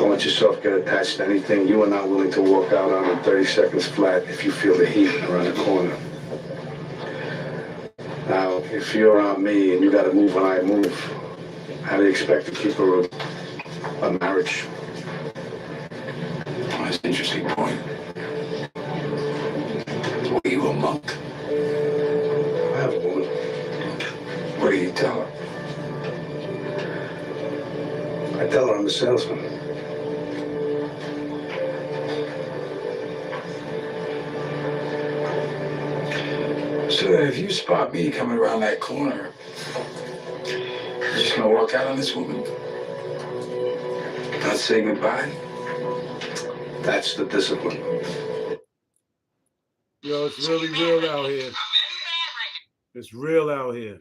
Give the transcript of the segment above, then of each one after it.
Don't let yourself get attached to anything. You are not willing to walk out on it 30 seconds flat if you feel the heat around the corner. Now, if you're on me and you got to move when I move, how do you expect to keep a marriage? Well, that's an interesting point. Were you a monk? I have a woman. What do you tell her? I tell her I'm a salesman. So that if you spot me coming around that corner, you're just gonna walk out on this woman? Not say goodbye? That's the discipline. Yo, it's really real out here. It's real out here.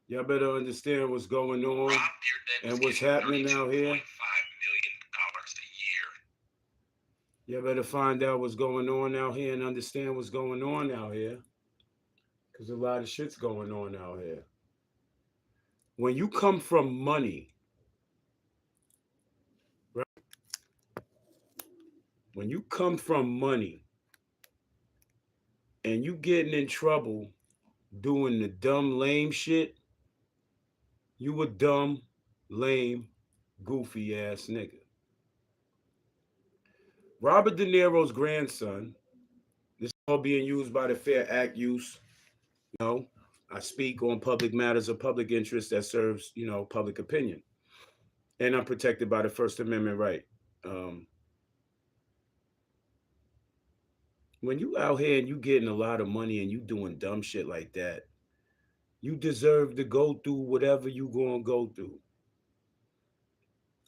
Y'all better understand what's going on and what's happening out here. Y'all better find out what's going on out here and understand what's going on out here. Because a lot of shit's going on out here. When you come from money, right? When you come from money and you getting in trouble doing the dumb, lame shit, you a dumb, lame, goofy ass nigga. Robert De Niro's grandson, this is all being used by the Fair Act use. You know, I speak on public matters of public interest that serves, public opinion. And I'm protected by the First Amendment right. When you out here and you getting a lot of money and you doing dumb shit like that, you deserve to go through whatever you gonna go through.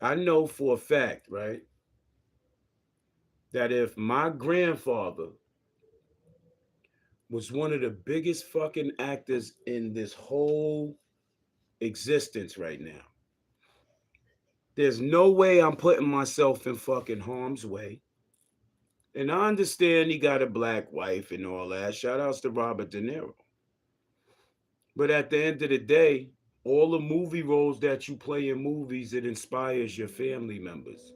I know for a fact, right, that if my grandfather was one of the biggest fucking actors in this whole existence right now, there's no way I'm putting myself in fucking harm's way. And I understand he got a black wife and all that. Shout outs to Robert De Niro. But at the end of the day, all the movie roles that you play in movies, it inspires your family members.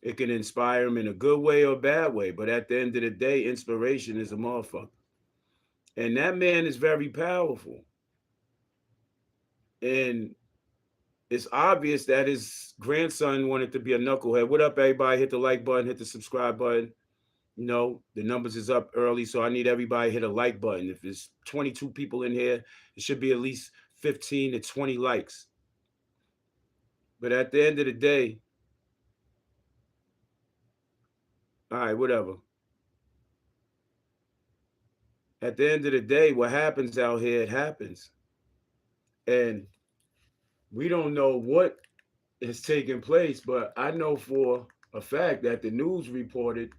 It can inspire them in a good way or a bad way. But at the end of the day, inspiration is a motherfucker. And that man is very powerful. And it's obvious that his grandson wanted to be a knucklehead. What up, everybody? Hit the like button, hit the subscribe button. The numbers is up early, so I need everybody to hit a like button. If there's 22 people in here, it should be at least 15 to 20 likes. But at the end of the day, all right, whatever. At the end of the day, what happens out here, it happens. And we don't know what is taking place, but I know for a fact that the news reported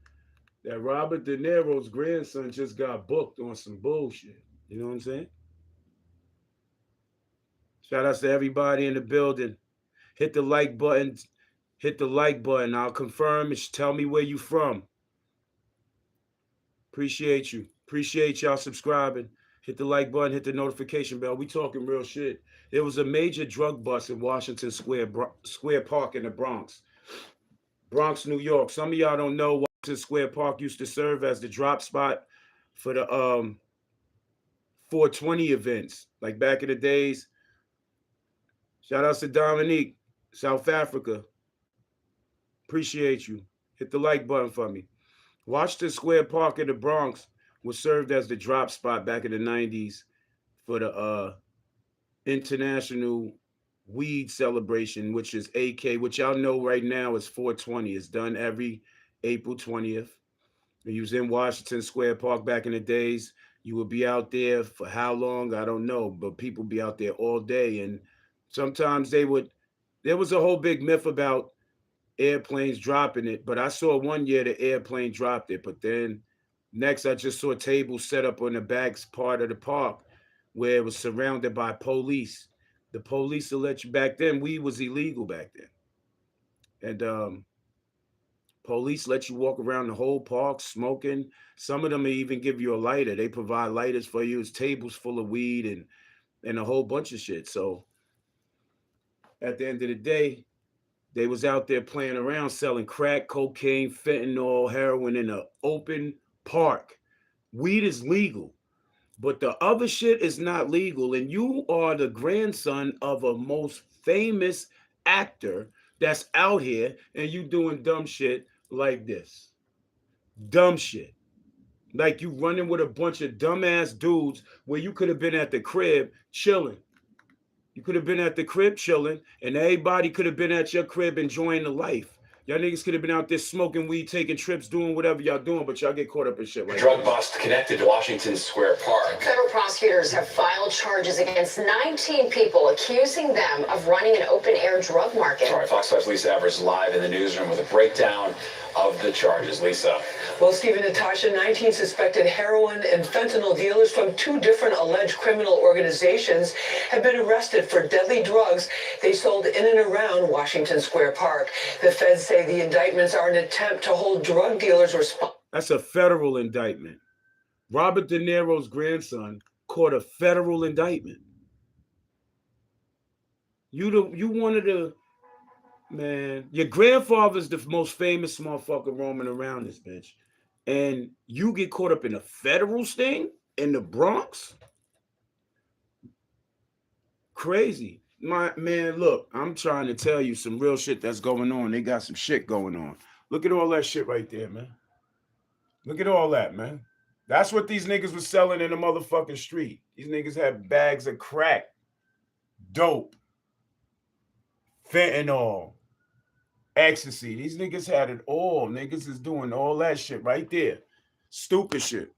that Robert De Niro's grandson just got booked on some bullshit. You know what I'm saying? Shout outs to everybody in the building. Hit the like button. Hit the like button. I'll confirm and tell me where you from. Appreciate you. Appreciate y'all subscribing. Hit the like button. Hit the notification bell. We talking real shit. There was a major drug bust in Washington Square Park in the Bronx. Bronx, New York. Some of y'all don't know Washington Square Park used to serve as the drop spot for the 420 events. Like back in the days. Shout outs to Dominique, South Africa. Appreciate you. Hit the like button for me. Washington Square Park in the Bronx was served as the drop spot back in the 90s for the International Weed Celebration, which is AK, which y'all know right now is 420. It's done every April 20th. You was in Washington Square Park back in the days. You would be out there for how long? I don't know, but people be out there all day. And sometimes there was a whole big myth about airplanes dropping it, but I saw one year the airplane dropped it. But then next, I just saw tables set up on the back part of the park where it was surrounded by police. The police will let you back then. Weed was illegal back then. And police let you walk around the whole park smoking. Some of them may even give you a lighter. They provide lighters for you. It's tables full of weed and a whole bunch of shit. So at the end of the day, They was out there playing around selling crack, cocaine, fentanyl, heroin in an open park. Weed is legal, but the other shit is not legal. And you are the grandson of a most famous actor that's out here, and you doing dumb shit like this. Dumb shit. Like you running with a bunch of dumbass dudes where you could have been at the crib chilling. You could have been at the crib chilling, and everybody could have been at your crib enjoying the life. Y'all niggas could have been out there smoking weed, taking trips, doing whatever y'all doing, but y'all get caught up in shit like Drug that. bust connected to Washington Square Park. Federal prosecutors have filed charges against 19 people, accusing them of running an open-air drug market. All right, Fox 5's Lisa Evers live in the newsroom with a breakdown of the charges. Lisa. Well, Stephen, Natasha, 19 suspected heroin and fentanyl dealers from 2 different alleged criminal organizations have been arrested for deadly drugs they sold in and around Washington Square Park. The feds say the indictments are an attempt to hold drug dealers responsible. That's a federal indictment. Robert De Niro's grandson caught a federal indictment. You wanted to, man, your grandfather's the most famous motherfucker roaming around this bitch. And you get caught up in a federal sting in the Bronx? Crazy. My man, look, I'm trying to tell you some real shit that's going on. They got some shit going on. Look at all that shit right there, man. Look at all that, man. That's what these niggas was selling in the motherfucking street. These niggas had bags of crack, dope, fentanyl, ecstasy. These niggas had it all. Niggas is doing all that shit right there. Stupid shit.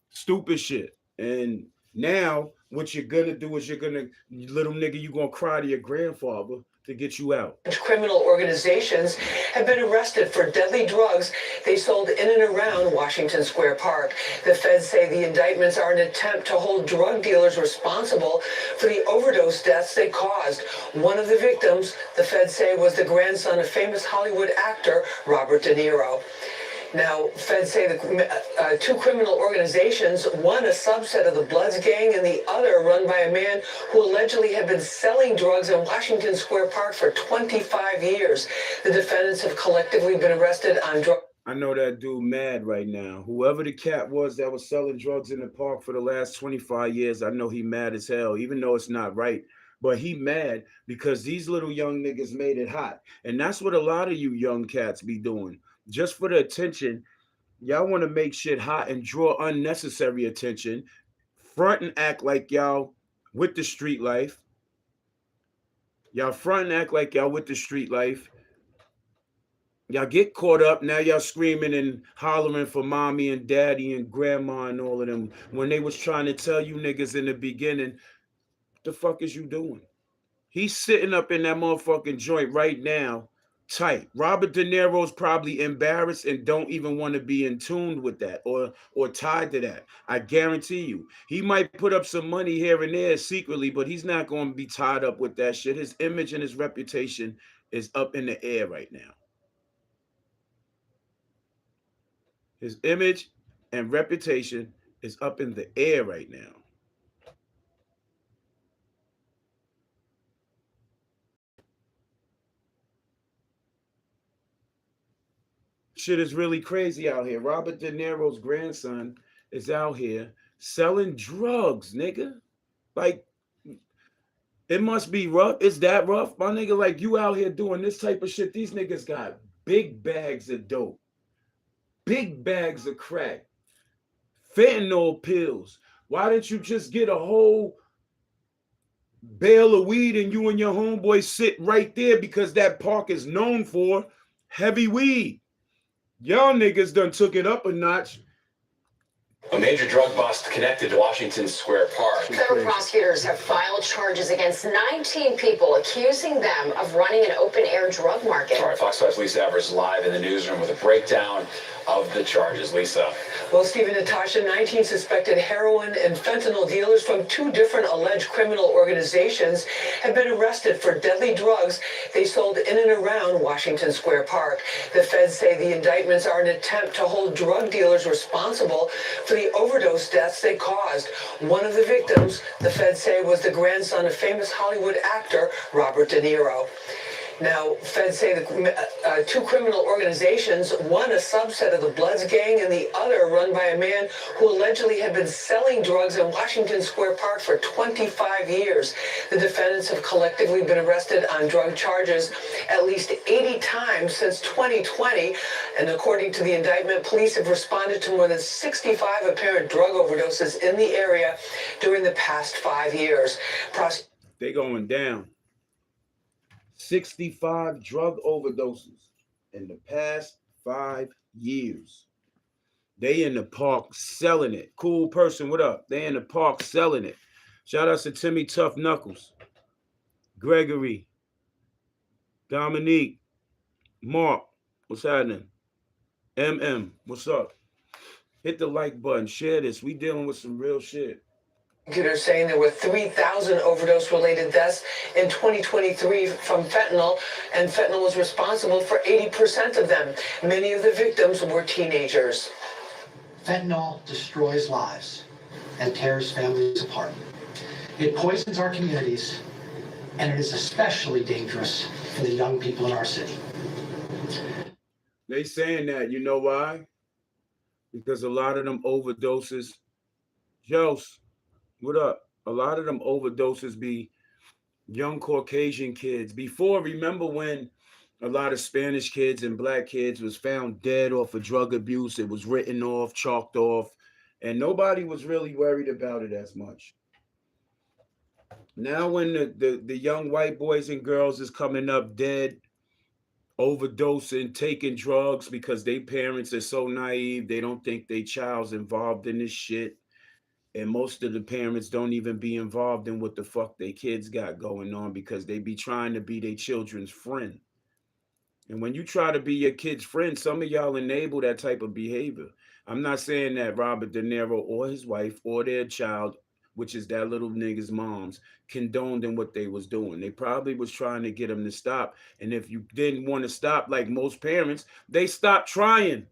Stupid shit. And now what you're gonna do is little nigga, you gonna cry to your grandfather to get you out. Criminal organizations have been arrested for deadly drugs they sold in and around Washington Square Park. The feds say the indictments are an attempt to hold drug dealers responsible for the overdose deaths they caused. One of the victims, the feds say, was the grandson of famous Hollywood actor Robert De Niro. Now, feds say the 2 criminal organizations, one a subset of the Bloods gang and the other run by a man who allegedly had been selling drugs in Washington Square Park for 25 years. The defendants have collectively been arrested on drug. I know that dude mad right now. Whoever the cat was that was selling drugs in the park for the last 25 years, I know he mad as hell, even though it's not right. But he mad because these little young niggas made it hot. And that's what a lot of you young cats be doing. Just for the attention, y'all want to make shit hot and draw unnecessary attention, front and act like y'all with the street life. Y'all front and act like y'all with the street life. Y'all get caught up. Now y'all screaming and hollering for mommy and daddy and grandma and all of them when they was trying to tell you niggas in the beginning, what the fuck is you doing? He's sitting up in that motherfucking joint right now, tight. Robert De Niro's probably embarrassed and don't even want to be in tune with that or tied to that. I guarantee you. He might put up some money here and there secretly, but he's not going to be tied up with that shit. His image and his reputation is up in the air right now. His image and reputation is up in the air right now. Shit is really crazy out here. Robert De Niro's grandson is out here selling drugs, nigga. Like, it must be rough. It's that rough, my nigga. Like, you out here doing this type of shit. These niggas got big bags of dope, big bags of crack, fentanyl pills. Why didn't you just get a whole bale of weed and you and your homeboy sit right there? Because that park is known for heavy weed. Y'all niggas done took it up a notch. A major drug bust connected to Washington Square Park. Federal prosecutors have filed charges against 19 people, accusing them of running an open-air drug market. All right, Fox 5's Lisa Evers live in the newsroom with a breakdown of the charges. Lisa. Well, Stephen, Natasha, 19 suspected heroin and fentanyl dealers from 2 different alleged criminal organizations have been arrested for deadly drugs they sold in and around Washington Square Park. The feds say the indictments are an attempt to hold drug dealers responsible for the overdose deaths they caused. One of the victims, the feds say, was the grandson of famous Hollywood actor Robert De Niro. Now, feds say the two criminal organizations, one a subset of the Bloods gang and the other run by a man who allegedly had been selling drugs in Washington Square Park for 25 years. The defendants have collectively been arrested on drug charges at least 80 times since 2020. And according to the indictment, police have responded to more than 65 apparent drug overdoses in the area during the past 5 years. They going down. 65 drug overdoses in the past 5 years. They in the park selling it. Cool person, what up? They in the park selling it. Shout out to Timmy Tough Knuckles, Gregory, Dominique, Mark, what's happening? MM, what's up? Hit the like button, share this. We dealing with some real shit. Prosecutors saying there were 3,000 overdose-related deaths in 2023 from fentanyl, and fentanyl was responsible for 80% of them. Many of the victims were teenagers. Fentanyl destroys lives and tears families apart. It poisons our communities, and it is especially dangerous for the young people in our city. They saying that, you know why? Because a lot of them overdoses, Jose, what up? A lot of them overdoses be young Caucasian kids. Before, remember when a lot of Spanish kids and black kids was found dead off of drug abuse? It was written off, chalked off, and nobody was really worried about it as much. Now when the young white boys and girls is coming up dead, overdosing, taking drugs because their parents are so naive, they don't think their child's involved in this shit. And most of the parents don't even be involved in what the fuck their kids got going on because they be trying to be their children's friend. And when you try to be your kid's friend, some of y'all enable that type of behavior. I'm not saying that Robert De Niro or his wife or their child, which is that little nigga's mom's, condoned in what they was doing. They probably was trying to get them to stop. And if you didn't want to stop, like most parents, they stopped trying.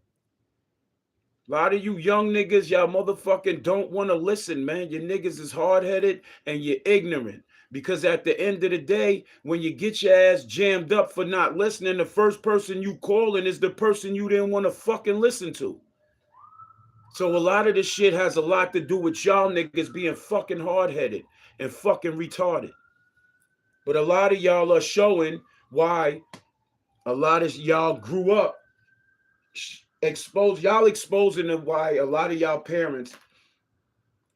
A lot of you young niggas, y'all motherfucking don't want to listen, man. Your niggas is hard-headed and you're ignorant. Because at the end of the day, when you get your ass jammed up for not listening, the first person you calling is the person you didn't want to fucking listen to. So a lot of this shit has a lot to do with y'all niggas being fucking hard-headed and fucking retarded. But a lot of y'all are showing why a lot of y'all grew up exposing them, why a lot of y'all parents,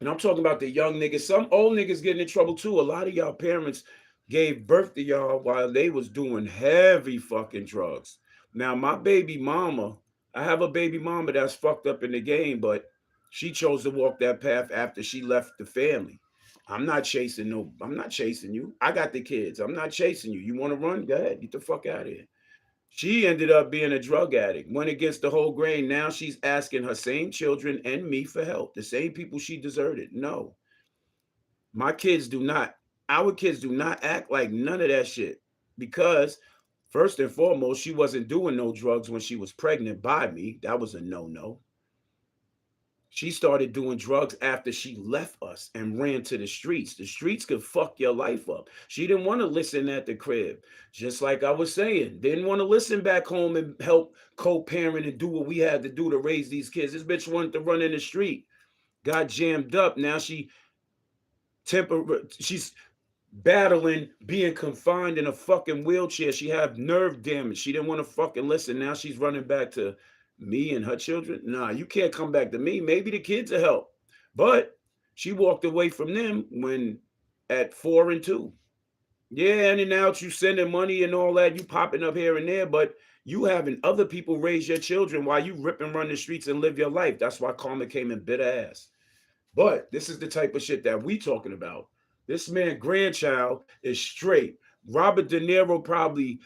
and I'm talking about the young niggas, some old niggas getting in trouble too. A lot of y'all parents gave birth to y'all while they was doing heavy fucking drugs. Now, my baby mama, I have a baby mama that's fucked up in the game, but she chose to walk that path after she left the family. I'm not chasing you. I got the kids. I'm not chasing you. You want to run? Go ahead. Get the fuck out of here. She ended up being a drug addict, went against the whole grain. Now she's asking her same children and me for help. The same people she deserted. No. Our kids do not act like none of that shit. Because first and foremost, she wasn't doing no drugs when she was pregnant by me. That was a no-no. She started doing drugs after she left us and ran to the streets. The streets could fuck your life up. She didn't want to listen at the crib. Just like I was saying, didn't want to listen back home and help co-parent and do what we had to do to raise these kids. This bitch wanted to run in the street. Got jammed up. Now she's battling being confined in a fucking wheelchair. She had nerve damage. She didn't want to fucking listen. Now she's running back to me and her children. Nah, you can't come back to me. Maybe the kids will help. But she walked away from them when at 4 and 2. Yeah, in and out, you sending money and all that, you popping up here and there, but you having other people raise your children while you rip and run the streets and live your life. That's why karma came in bitter ass. But this is the type of shit that we talking about. This man grandchild is straight. Robert De Niro probably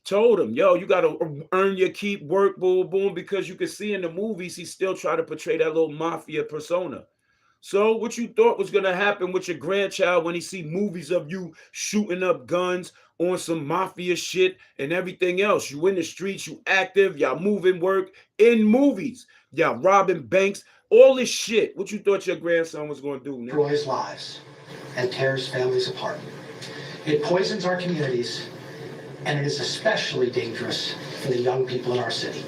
told him, yo, you got to earn your keep, work, boom, boom, because you can see in the movies, he still try to portray that little mafia persona. So what you thought was going to happen with your grandchild when he see movies of you shooting up guns on some mafia shit and everything else? You in the streets, you active, y'all moving work in movies, y'all robbing banks, all this shit. What you thought your grandson was going to do? Destroys lives and tears families apart. It poisons our communities, and it is especially dangerous for the young people in our city.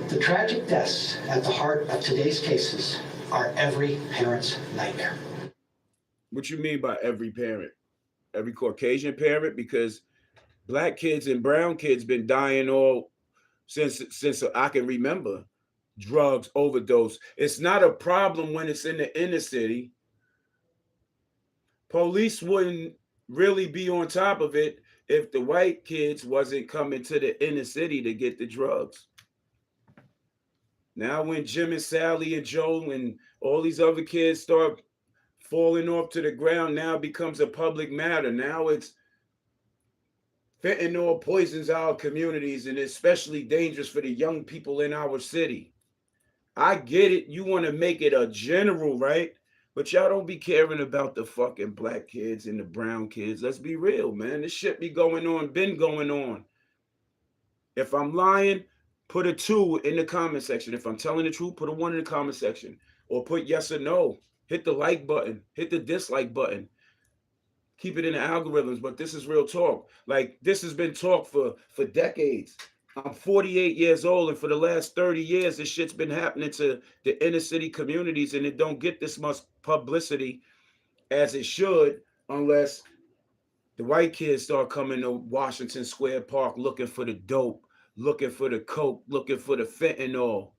The tragic deaths at the heart of today's cases are every parent's nightmare. What you mean by every parent? Every Caucasian parent? Because black kids and brown kids been dying all since I can remember. Drugs, overdose. It's not a problem when it's in the inner city. Police wouldn't really be on top of it if the white kids wasn't coming to the inner city to get the drugs. Now when Jim and Sally and Joe and all these other kids start falling off to the ground, now it becomes a public matter. Now it's fentanyl poisons our communities and especially dangerous for the young people in our city. I get it. You want to make it a general, right? But y'all don't be caring about the fucking black kids and the brown kids. Let's be real, man. This shit be going on, been going on. If I'm lying, put a 2 in the comment section. If I'm telling the truth, put a 1 in the comment section. Or put yes or no. Hit the like button. Hit the dislike button. Keep it in the algorithms. But this is real talk. Like, this has been talk for decades. I'm 48 years old, and for the last 30 years, this shit's been happening to the inner city communities, and it don't get this much publicity as it should unless the white kids start coming to Washington Square Park looking for the dope, looking for the coke, looking for the fentanyl.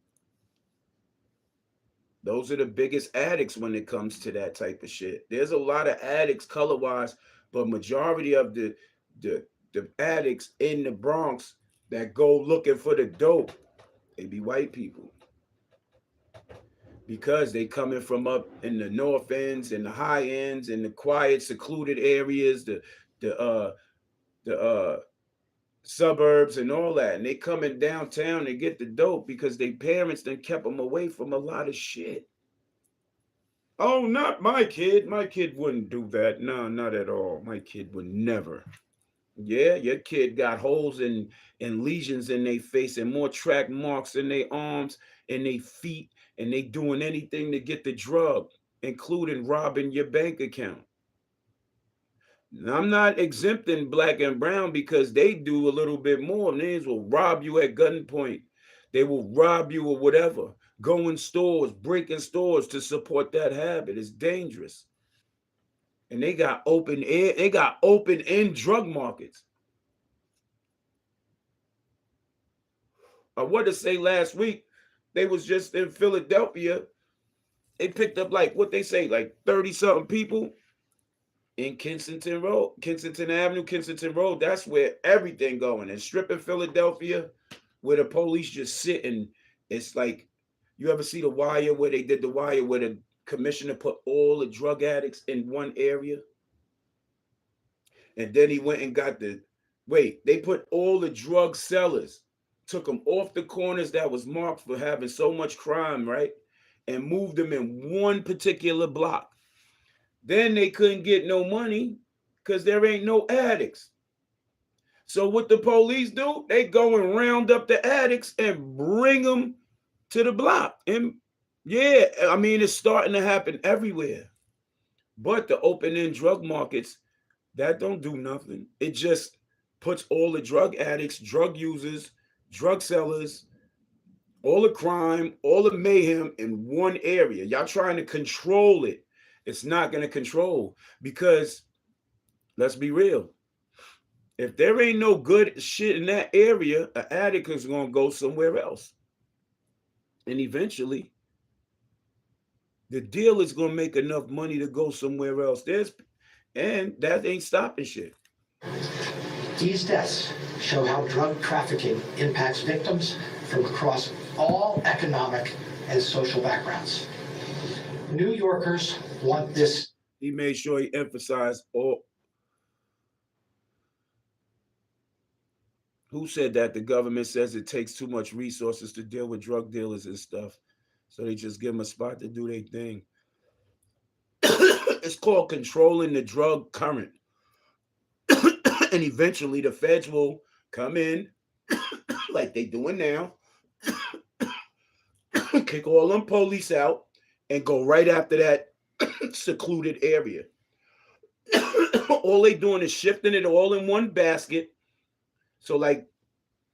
Those are the biggest addicts when it comes to that type of shit. There's a lot of addicts color-wise, but majority of the addicts in the Bronx that go looking for the dope, they be white people. Because they coming from up in the north ends and the high ends and the quiet, secluded areas, the suburbs and all that. And they coming downtown to get the dope because their parents done kept them away from a lot of shit. Oh, not my kid. My kid wouldn't do that. No, not at all. My kid would never. Yeah, your kid got holes and lesions in their face and more track marks in their arms and their feet, and they doing anything to get the drug, including robbing your bank account. Now, I'm not exempting black and brown because they do a little bit more. They will rob you at gunpoint. They will rob you or whatever. Go in stores, break in stores to support that habit. It's dangerous. And they got open air, they got open end drug markets. I wanted to say last week, they was just in Philadelphia. They picked up like what they say, like 30-something people in Kensington Avenue, Kensington Road. That's where everything going. And Strip in Philadelphia, where the police just sit and it's like, you ever see The Wire where they did The Wire where the commissioner put all the drug addicts in one area? And then he went and got they put all the drug sellers, took them off the corners that was marked for having so much crime, right? And moved them in one particular block. Then they couldn't get no money because there ain't no addicts. So what the police do, they go and round up the addicts and bring them to the block. And yeah, I mean, it's starting to happen everywhere. But the open-end drug markets, that don't do nothing. It just puts all the drug addicts, drug users, drug sellers, all the crime, all the mayhem in one area. Y'all trying to control it. It's not going to control because, let's be real, if there ain't no good shit in that area, an addict is going to go somewhere else. And eventually, the deal is going to make enough money to go somewhere else. And that ain't stopping shit. These deaths show how drug trafficking impacts victims from across all economic and social backgrounds. New Yorkers want this. He made sure he emphasized all. Who said that? The government says it takes too much resources to deal with drug dealers and stuff. So they just give them a spot to do their thing. It's called controlling the drug current. And eventually the feds will come in like they doing now, kick all them police out and go right after that secluded area. All they doing is shifting it all in one basket. So like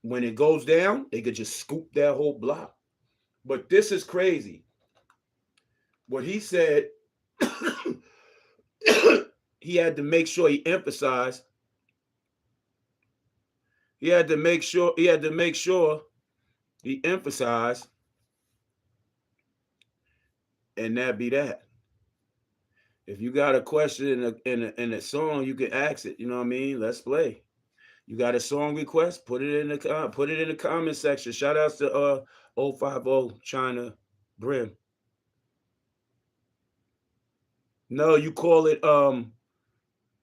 when it goes down, they could just scoop that whole block. But this is crazy. What he said, he had to make sure he emphasized. He had to make sure he emphasized, and that be that. If you got a question in a song, you can ask it. You know what I mean? Let's play. You got a song request? Put it in the comment section. Shout outs to 050 China Brim. No, you call it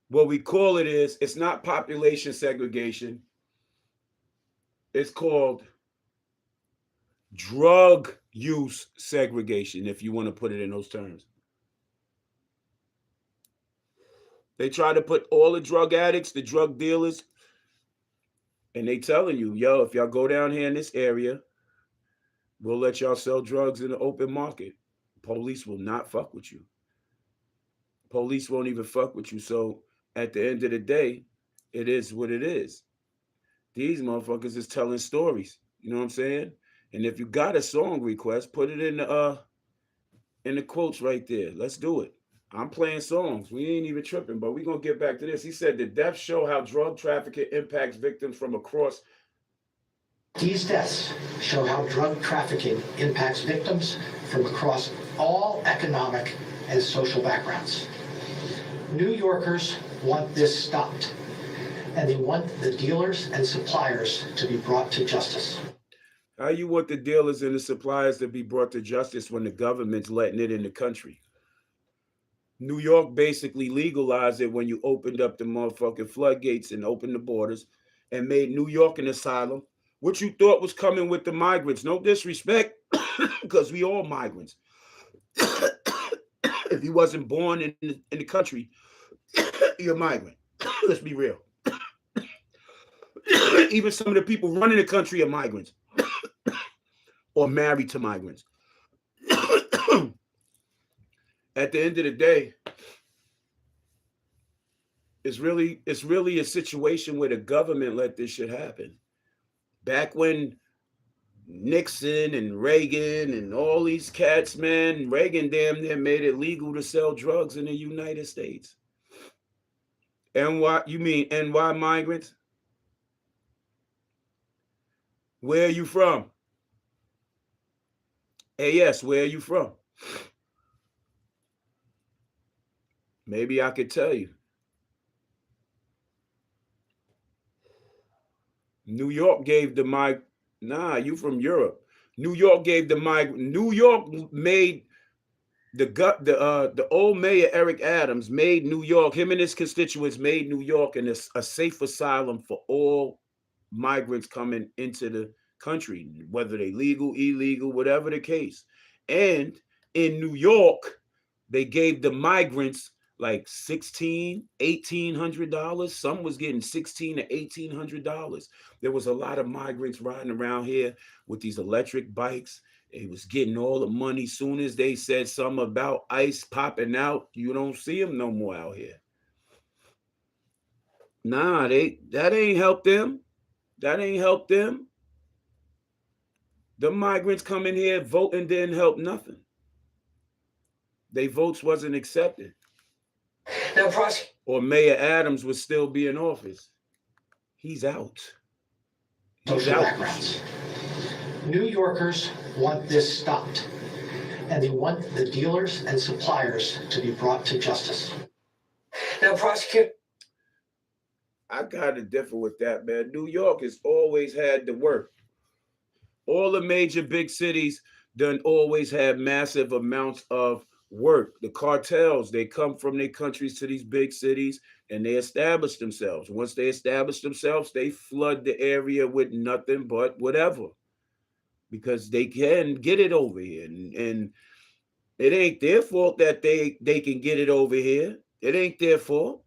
what we call it is, it's not population segregation. It's called drug use segregation, if you want to put it in those terms. They try to put all the drug addicts, the drug dealers, and they telling you, yo, if y'all go down here in this area, we'll let y'all sell drugs in the open market. Police will not fuck with you. Police won't even fuck with you. So at the end of the day, it is what it is. These motherfuckers is telling stories. You know what I'm saying? And if you got a song request, put it in the quotes right there. Let's do it. I'm playing songs. We ain't even tripping, but we're going to get back to this. He said the deaths show how drug trafficking impacts victims from across. These deaths show how drug trafficking impacts victims from across all economic and social backgrounds. New Yorkers want this stopped, and they want the dealers and suppliers to be brought to justice. How you want the dealers and the suppliers to be brought to justice when the government's letting it in the country? New York basically legalized it when you opened up the motherfucking floodgates and opened the borders and made New York an asylum. What you thought was coming with the migrants. No disrespect, because we all migrants. If you wasn't born in the country, you're a migrant. Let's be real. Even some of the people running the country are migrants or married to migrants. At the end of the day, it's really a situation where the government let this shit happen. Back when Nixon and Reagan and all these cats, man, Reagan damn near made it legal to sell drugs in the United States. You mean NY migrants? Where are you from? Hey, yes, where are you from? Maybe I could tell you. New York gave the nah, you from Europe. New York gave the New York made the old mayor Eric Adams made New York, him and his constituents made New York a safe asylum for all migrants coming into the country, whether they legal, illegal, whatever the case. And in New York, they gave the migrants like $1,600, $1,800. Some was getting $1,600 to $1,800. There was a lot of migrants riding around here with these electric bikes. They was getting all the money. Soon as they said something about ICE popping out, you don't see them no more out here. Nah, that ain't helped them. That ain't helped them. The migrants coming here voting didn't help nothing. Their votes wasn't accepted. Now, or Mayor Adams would still be in office. He's out. Social backgrounds. New Yorkers want this stopped, and they want the dealers and suppliers to be brought to justice. Now, I gotta differ with that, man. New York has always had the work. All the major big cities done always had massive amounts of work. The cartels, they come from their countries to these big cities and they establish themselves. Once they establish themselves, they flood the area with nothing but whatever, because they can get it over here. And it ain't their fault that they can get it over here. It ain't their fault.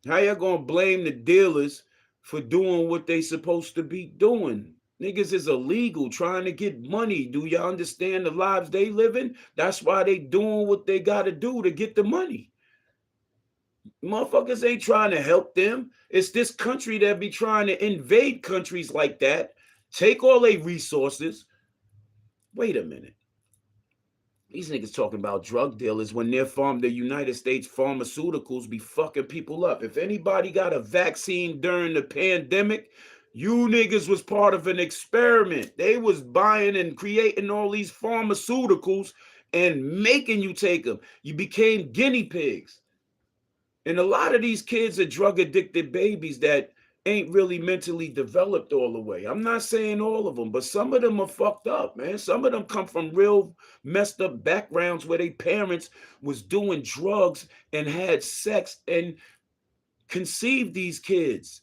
How y'all gonna blame the dealers for doing what they supposed to be doing? Niggas is illegal trying to get money. Do y'all understand the lives they living? That's why they doing what they got to do to get the money. Motherfuckers ain't trying to help them. It's this country that be trying to invade countries like that, take all their resources. Wait a minute. These niggas talking about drug dealers when they're from the United States pharmaceuticals be fucking people up. If anybody got a vaccine during the pandemic, you niggas was part of an experiment. They was buying and creating all these pharmaceuticals and making you take them. You became guinea pigs. And a lot of these kids are drug addicted babies that ain't really mentally developed all the way. I'm not saying all of them, but some of them are fucked up, man. Some of them come from real messed up backgrounds where their parents was doing drugs and had sex and conceived these kids.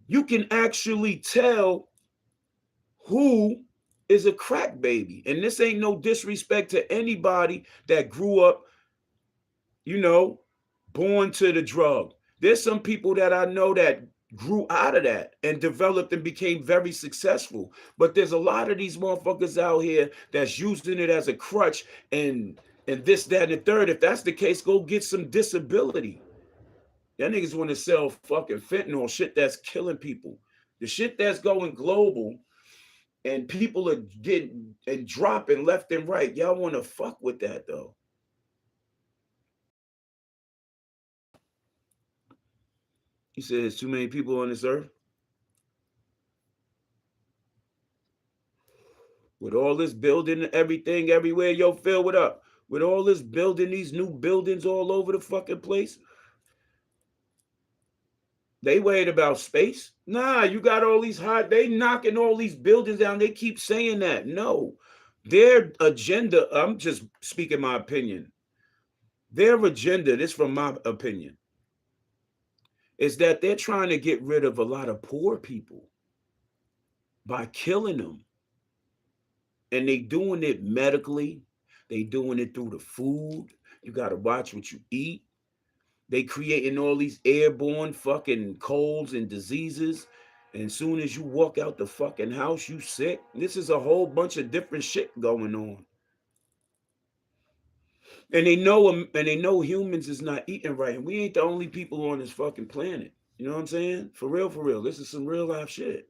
You can actually tell who is a crack baby. And this ain't no disrespect to anybody that grew up, born to the drug. There's some people that I know that grew out of that and developed and became very successful. But there's a lot of these motherfuckers out here that's using it as a crutch and this, that, and the third. If that's the case, go get some disability. That niggas want to sell fucking fentanyl, shit that's killing people. The shit that's going global and people are getting and dropping left and right. Y'all want to fuck with that though. He said there's too many people on this earth. With all this building, everything, everywhere, yo, Phil, what up? With all this building, these new buildings all over the fucking place. They worried about space. Nah, you got all these they knocking all these buildings down. They keep saying that. No, their agenda, I'm just speaking my opinion. Their agenda, this from my opinion, is that they're trying to get rid of a lot of poor people by killing them. And they doing it medically. They doing it through the food. You got to watch what you eat. They creating all these airborne fucking colds and diseases. And as soon as you walk out the fucking house, you sick. This is a whole bunch of different shit going on. And they know humans is not eating right. And we ain't the only people on this fucking planet. You know what I'm saying? For real, for real. This is some real life shit.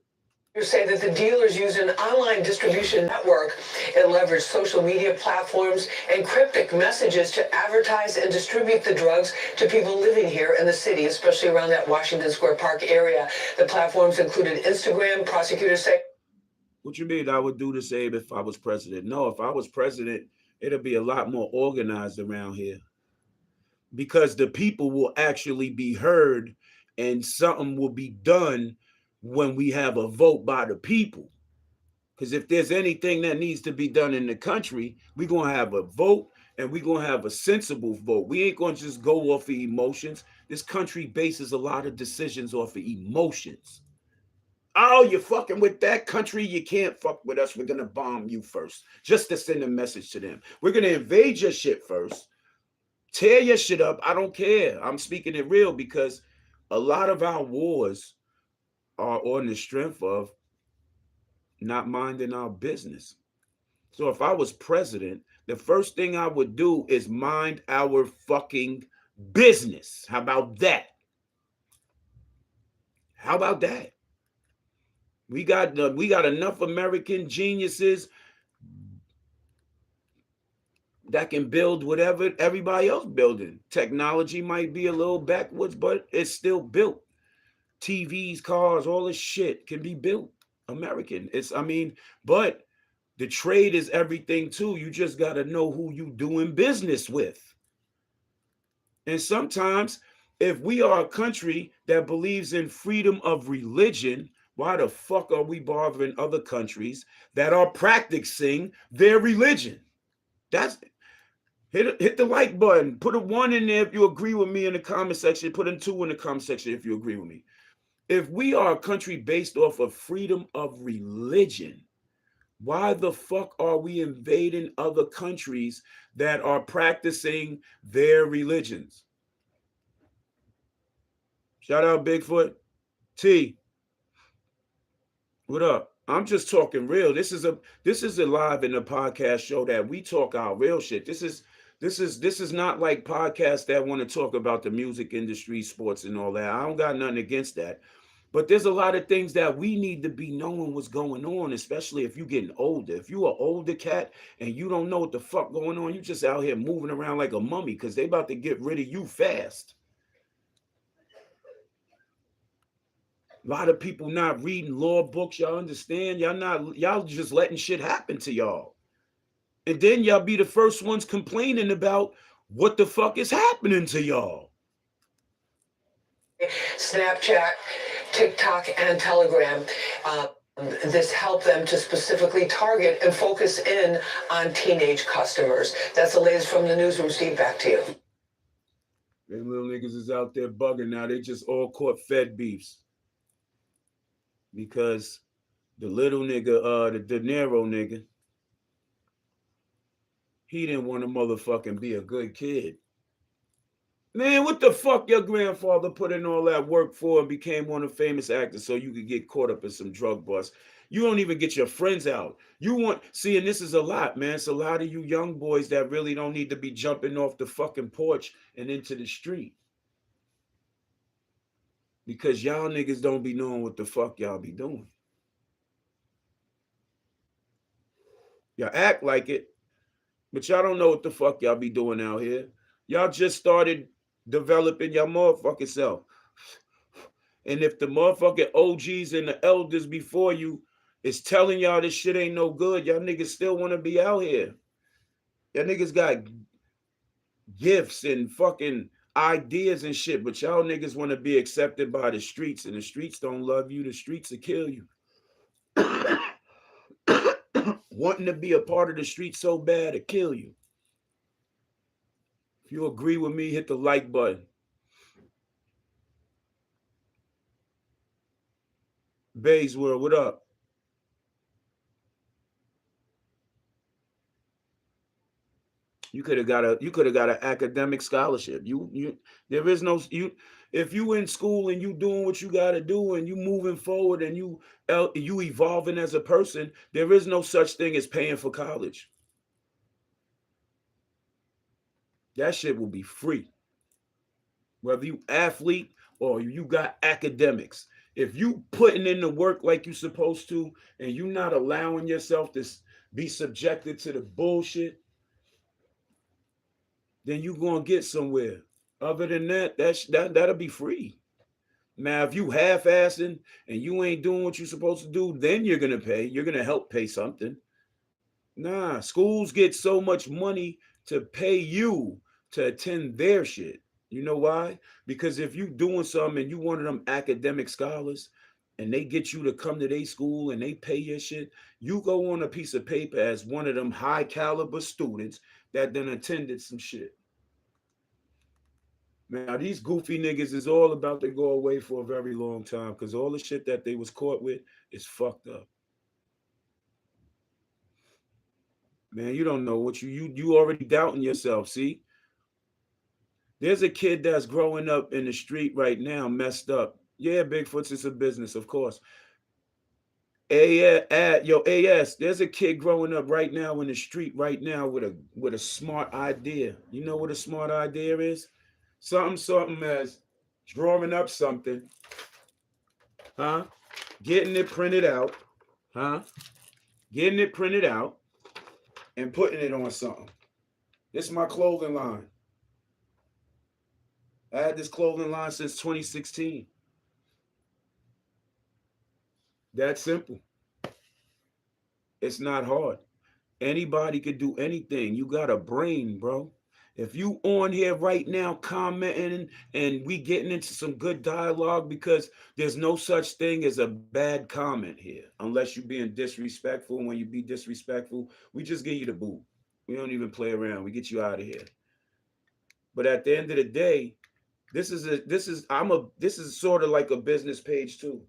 You say that the dealers use an online distribution network. It leveraged social media platforms and cryptic messages to advertise and distribute the drugs to people living here in the city, especially around that Washington Square Park area. The platforms included Instagram. Prosecutors say. What you mean I would do the same if I was president? No, if I was president, it'll be a lot more organized around here. Because the people will actually be heard and something will be done when we have a vote by the people. Because if there's anything that needs to be done in the country, we're going to have a vote and we're going to have a sensible vote. We ain't going to just go off of emotions. This country bases a lot of decisions off of emotions. Oh, you're fucking with that country? You can't fuck with us. We're going to bomb you first, just to send a message to them. We're going to invade your shit first. Tear your shit up. I don't care. I'm speaking it real because a lot of our wars are on the strength of not minding our business. So if I was president, the first thing I would do is mind our fucking business. How about that? How about that? We got enough American geniuses that can build whatever everybody else building. Technology might be a little backwards, but it's still built. TVs, cars, all this shit can be built American. But the trade is everything too. You just got to know who you doing business with. And sometimes if we are a country that believes in freedom of religion, why the fuck are we bothering other countries that are practicing their religion? That's hit the like button. Put a 1 in there if you agree with me in the comment section. Put a 2 in the comment section if you agree with me. If we are a country based off of freedom of religion, why the fuck are we invading other countries that are practicing their religions? Shout out Bigfoot. T. What up? I'm just talking real. This is a live in the podcast show that we talk our real shit. This This is not like podcasts that want to talk about the music industry, sports, and all that. I don't got nothing against that. But there's a lot of things that we need to be knowing what's going on, especially if you're getting older. If you're an older cat and you don't know what the fuck going on, you just out here moving around like a mummy because they about to get rid of you fast. A lot of people not reading law books, y'all understand? Y'all just letting shit happen to y'all. And then y'all be the first ones complaining about what the fuck is happening to y'all. Snapchat, TikTok, and Telegram. This helped them to specifically target and focus in on teenage customers. That's the latest from the newsroom. Steve, back to you. Them little niggas is out there bugging now. They just all caught fed beefs. Because the little nigga, the Niro nigga, he didn't want to motherfucking be a good kid. Man, what the fuck your grandfather put in all that work for and became one of the famous actors so you could get caught up in some drug bust? You don't even get your friends out. You want, see, and this is a lot, man. It's a lot of you young boys that really don't need to be jumping off the fucking porch and into the street. Because y'all niggas don't be knowing what the fuck y'all be doing. Y'all act like it, but y'all don't know what the fuck y'all be doing out here. Y'all just started developing your motherfucking self. And if the motherfucking OGs and the elders before you is telling y'all this shit ain't no good, y'all niggas still want to be out here. Y'all niggas got gifts and fucking ideas and shit, but y'all niggas want to be accepted by the streets, and the streets don't love you. The streets will kill you. Wanting to be a part of the street so bad to kill you. If you agree with me, hit the like button. Bays World, what up? You could have got an academic scholarship. There is no if you in school and you doing what you got to do and you moving forward and you evolving as a person, there is no such thing as paying for college. That shit will be free. Whether you athlete or you got academics. If you putting in the work like you supposed to and you not allowing yourself to be subjected to the bullshit, then you gonna get somewhere. Other than that, that'll be free. Now, if you half-assing and you ain't doing what you're supposed to do, then you're gonna pay. You're gonna help pay something. Nah, schools get so much money to pay you to attend their shit. You know why? Because if you doing something and you one of them academic scholars and they get you to come to their school and they pay your shit, you go on a piece of paper as one of them high caliber students that then attended some shit. Now, these goofy niggas is all about to go away for a very long time because all the shit that they was caught with is fucked up. Man, you don't know what you already doubting yourself, see? There's a kid that's growing up in the street right now, messed up. Yeah, Bigfoot's is a business, of course. AS, there's a kid growing up right now in the street right now with a smart idea. You know what a smart idea is? Something as drawing up something, huh? Getting it printed out, huh? Getting it printed out and putting it on something. This is my clothing line. I had this clothing line since 2016. That simple. It's not hard. Anybody could do anything. You got a brain, bro. If you on here right now commenting and we getting into some good dialogue, because there's no such thing as a bad comment here, unless you're being disrespectful. And when you be disrespectful, we just give you the boot. We don't even play around. We get you out of here. But at the end of the day, this is sort of like a business page too.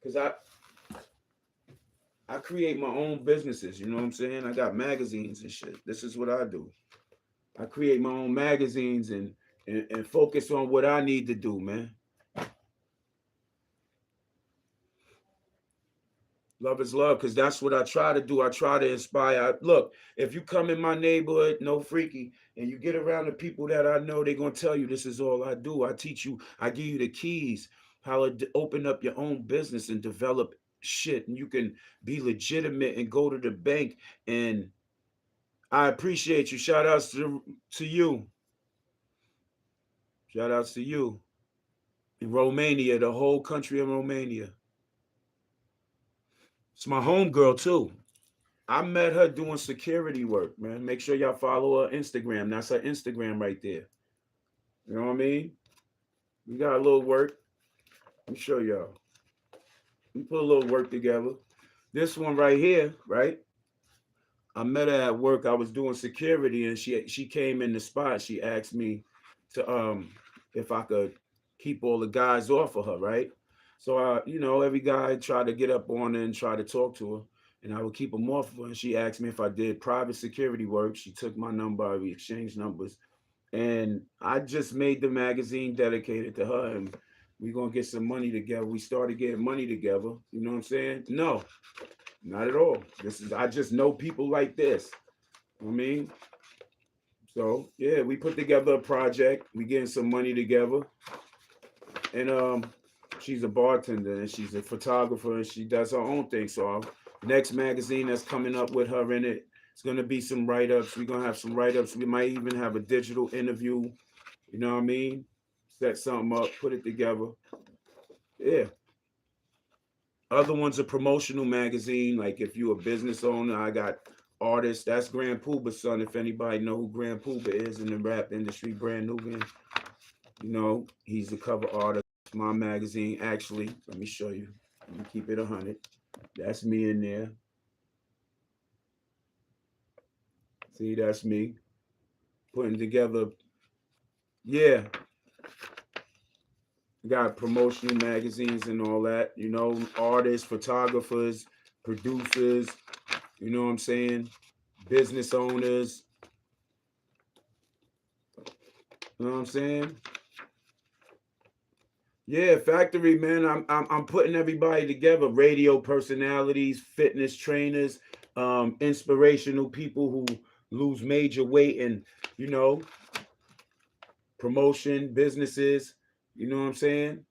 Because I create my own businesses, you know what I'm saying? I got magazines and shit. This is what I do. I create my own magazines and focus on what I need to do, man. Love is love, because that's what I try to do. I try to inspire. Look, if you come in my neighborhood, no freaky, and you get around the people that I know, they're going to tell you this is all I do. I teach you, I give you the keys, how to open up your own business and develop shit. And you can be legitimate and go to the bank. And I appreciate you. Shout outs to you. Shout outs to you. In Romania, the whole country of Romania. It's my homegirl, too. I met her doing security work, man. Make sure y'all follow her Instagram. That's her Instagram right there. You know what I mean? We got a little work. Let me show y'all. We put a little work together. This one right here, right? I met her at work. I was doing security, and she came in the spot. She asked me to if I could keep all the guys off of her, right? So every guy tried to get up on her and try to talk to her, and I would keep them off of her. And she asked me if I did private security work. She took my number. We exchanged numbers, and I just made the magazine dedicated to her, and we're gonna get some money together. We started getting money together. You know what I'm saying? No, not at all. I just know people like this. You know what I mean? So yeah, we put together a project. We getting some money together, and she's a bartender and she's a photographer and she does her own thing. So next magazine that's coming up with her in it, it's gonna be some write-ups. We're gonna have some write-ups. We might even have a digital interview. You know what I mean? Set something up, put it together. Yeah. Other one's a promotional magazine. Like if you're a business owner, I got artists. That's Grand Pooba's son. If anybody know who Grand Pooba is in the rap industry, brand new again. He's the cover artist. My magazine, actually, let me show you. Let me keep it 100. That's me in there. See, that's me putting together. Yeah, got promotional magazines and all that. Artists, photographers, producers. You know what I'm saying? Business owners. You know what I'm saying? Yeah, factory, man. I'm putting everybody together. Radio personalities, fitness trainers, inspirational people who lose major weight and promotion businesses. You know what I'm saying?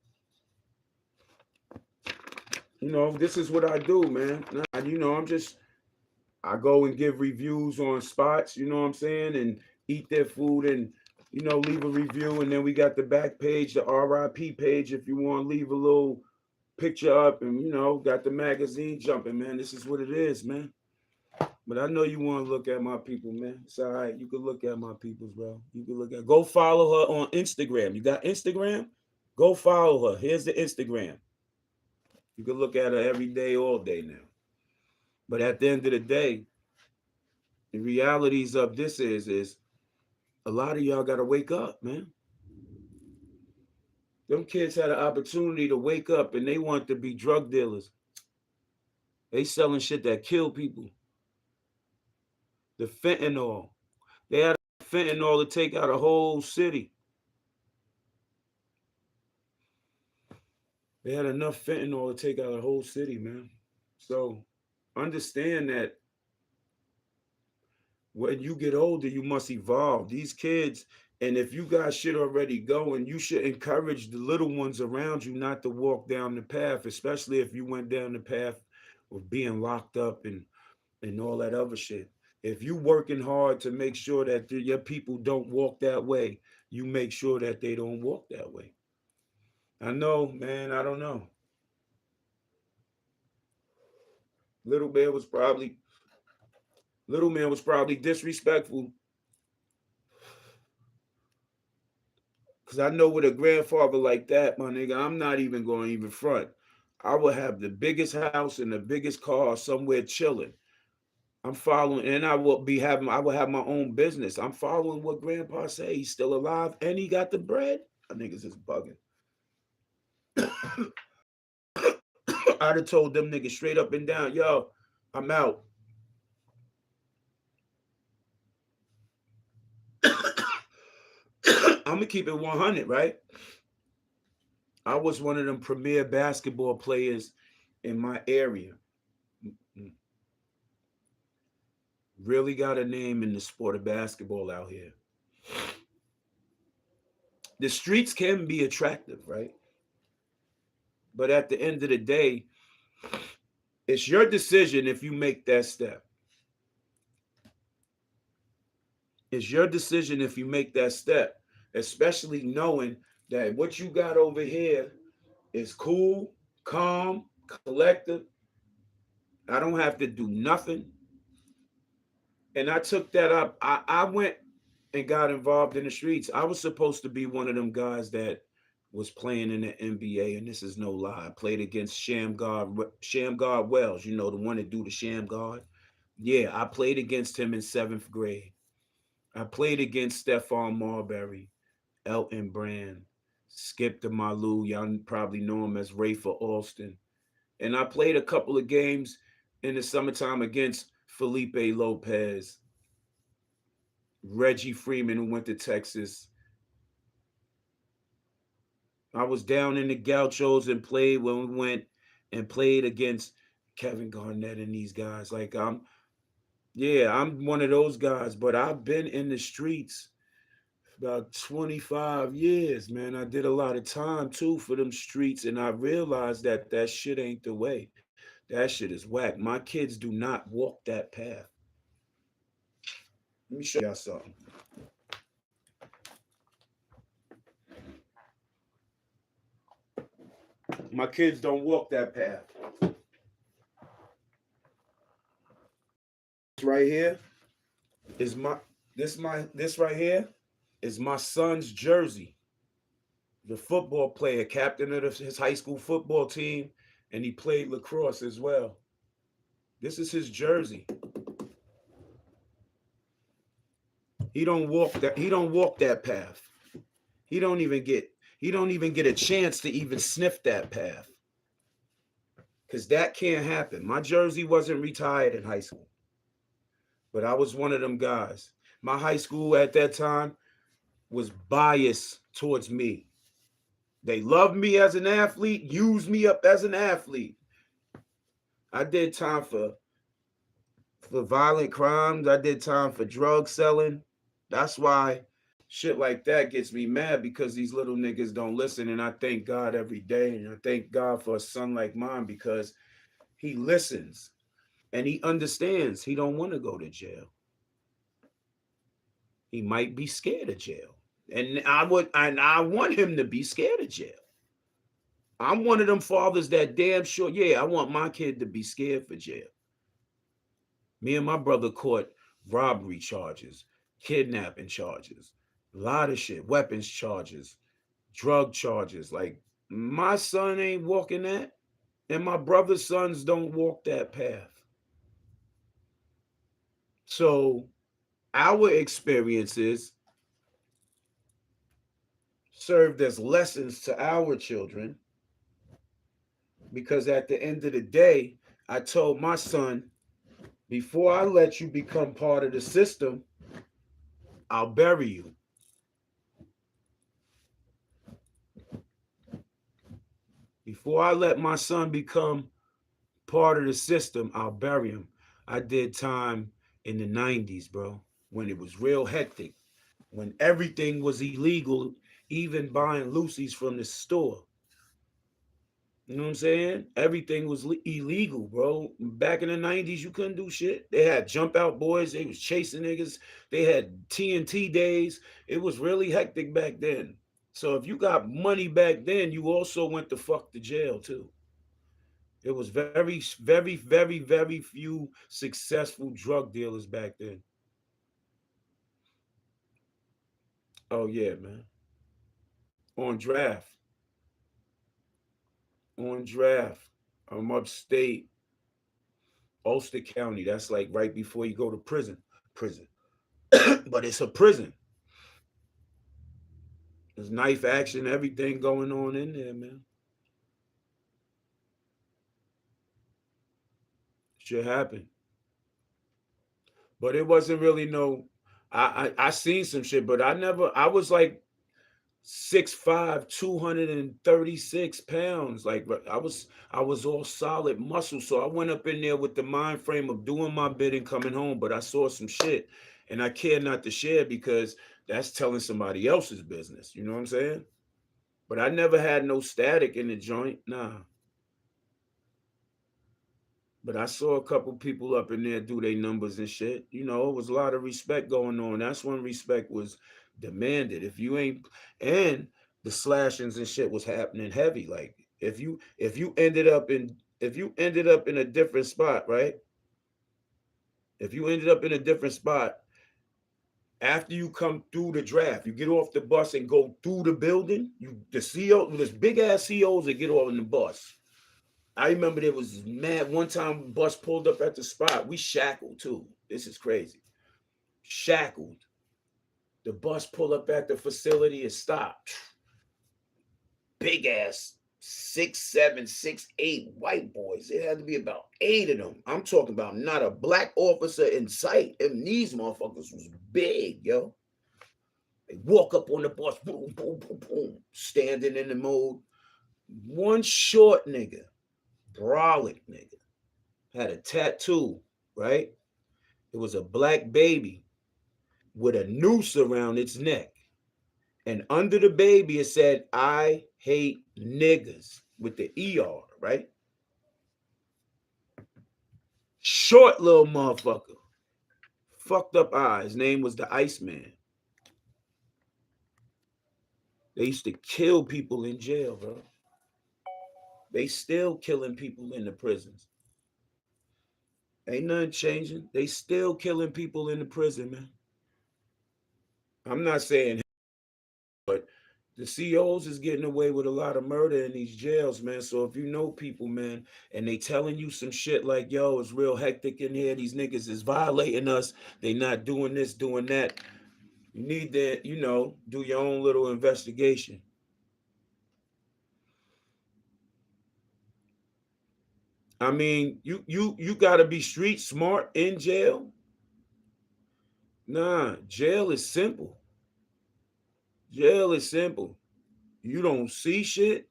This is what I do, man. I go and give reviews on spots, you know what I'm saying, and eat their food and leave a review. And then we got the back page, the RIP page, if you want to leave a little picture up, and got the magazine jumping, man. This is what it is, man. But I know you want to look at my people, man. It's all right. You can look at my peoples, bro. You can look at. Go follow her on Instagram. You got Instagram? Go follow her. Here's the Instagram. You can look at her every day, all day now. But at the end of the day, the realities of this is a lot of y'all got to wake up, man. Them kids had an opportunity to wake up and they want to be drug dealers. They selling shit that kill people. The fentanyl. They had fentanyl to take out a whole city. They had enough fentanyl to take out a whole city, man. So understand that when you get older, you must evolve. These kids, and if you got shit already going, you should encourage the little ones around you not to walk down the path, especially if you went down the path of being locked up and all that other shit. If you working hard to make sure that your people don't walk that way, you make sure that they don't walk that way. I know, man, I don't know. Little man was probably disrespectful. Because I know with a grandfather like that, my nigga, I'm not even going to even front. I would have the biggest house and the biggest car somewhere chilling. I'm following, and I will have my own business. I'm following what grandpa say. He's still alive and he got the bread. I niggas is bugging. I'd have told them niggas straight up and down, yo, I'm out. I'm gonna keep it 100, right? I was one of them premier basketball players in my area. really got a name in the sport of basketball out here. The streets can be attractive, right? But at the end of the day, it's your decision if you make that step. It's your decision if you make that step, especially knowing that what you got over here is cool, calm, collective. I don't have to do nothing. And I took that up. I went and got involved in the streets. I was supposed to be one of them guys that was playing in the NBA, and this is no lie. I played against Shamgar Wells, you know, the one that do the Sham Guard. Yeah, I played against him in 7th grade. I played against Stephon Marbury, Elton Brand, Skip the Malou. Y'all probably know him as Ray for Alston. And I played a couple of games in the summertime against Felipe Lopez, Reggie Freeman, who went to Texas. I was down in the Gauchos and played when we went and played against Kevin Garnett and these guys. Like I'm one of those guys, but I've been in the streets about 25 years, man. I did a lot of time too for them streets, and I realized that that shit ain't the way. That shit is whack. My kids do not walk that path. Let me show y'all something. My kids don't walk that path. This right here is this right here is my son's jersey. The football player, captain of his high school football team, and he played lacrosse as well. This is his jersey. He don't walk that path. He don't even get a chance to even sniff that path. Cause that can't happen. My jersey wasn't retired in high school. But I was one of them guys. My high school at that time was biased towards me. They loved me as an athlete, used me up as an athlete. I did time for violent crimes. I did time for drug selling. That's why shit like that gets me mad, because these little niggas don't listen. And I thank God every day. And I thank God for a son like mine, because he listens and he understands he don't want to go to jail. He might be scared of jail. And I want him to be scared of jail. I'm one of them fathers that damn sure, I want my kid to be scared for jail. Me and my brother caught robbery charges, kidnapping charges, a lot of shit, weapons charges, drug charges. Like, my son ain't walking that, and my brother's sons don't walk that path. So our experiences served as lessons to our children, because at the end of the day, I told my son, before I let you become part of the system, I'll bury you. Before I let my son become part of the system, I'll bury him. I did time in the 90s, bro, when it was real hectic, when everything was illegal, even buying Lucy's from the store. You know what I'm saying? Everything was illegal, bro. Back in the 90s, you couldn't do shit. They had jump out boys. They was chasing niggas. They had TNT days. It was really hectic back then. So if you got money back then, you also went to fuck the jail too. It was very, very, very, very few successful drug dealers back then. Oh yeah, man. On draft. On draft. I'm upstate. Ulster County. That's like right before you go to prison. Prison. But it's a prison. There's knife action, everything going on in there, man. Shit happened. But it wasn't really no. I seen some shit, but I was like 6'5", 236 pounds. Like I was all solid muscle. So I went up in there with the mind frame of doing my bit and coming home. But I saw some shit and I care not to share because that's telling somebody else's business. You know what I'm saying? But I never had no static in the joint. Nah. But I saw a couple people up in there do their numbers and shit. You know, it was a lot of respect going on. That's when respect was demanded. If you ain't, and the slashings and shit was happening heavy. Like if you ended up in a different spot, right? If you ended up in a different spot after you come through the draft, you get off the bus and go through the building. The CEO, there's big ass CEOs that get off in the bus. I remember there was mad one time bus pulled up at the spot. We shackled too. This is crazy. Shackled. The bus pulled up at the facility and stopped. Big ass 6'7", 6'8" white boys. It had to be about 8 of them. I'm talking about not a black officer in sight. And these motherfuckers was big, yo. They walk up on the bus, boom, boom, boom, boom, standing in the mode. One short nigga, brolic nigga, had a tattoo, right? It was a black baby with a noose around its neck. And under the baby, it said, I hate niggas with the ER, right? Short little motherfucker. Fucked up eye. His name was the Iceman. They used to kill people in jail, bro. They still killing people in the prisons. Ain't nothing changing. They still killing people in the prison, man. I'm not saying, but the CEOs is getting away with a lot of murder in these jails, man. So if you know people, man, and they telling you some shit like, yo, it's real hectic in here. These niggas is violating us. They not doing this, doing that. You need to, you know, do your own little investigation. I mean, you gotta be street smart in jail. Nah, jail is simple. Jail is simple. You don't see shit.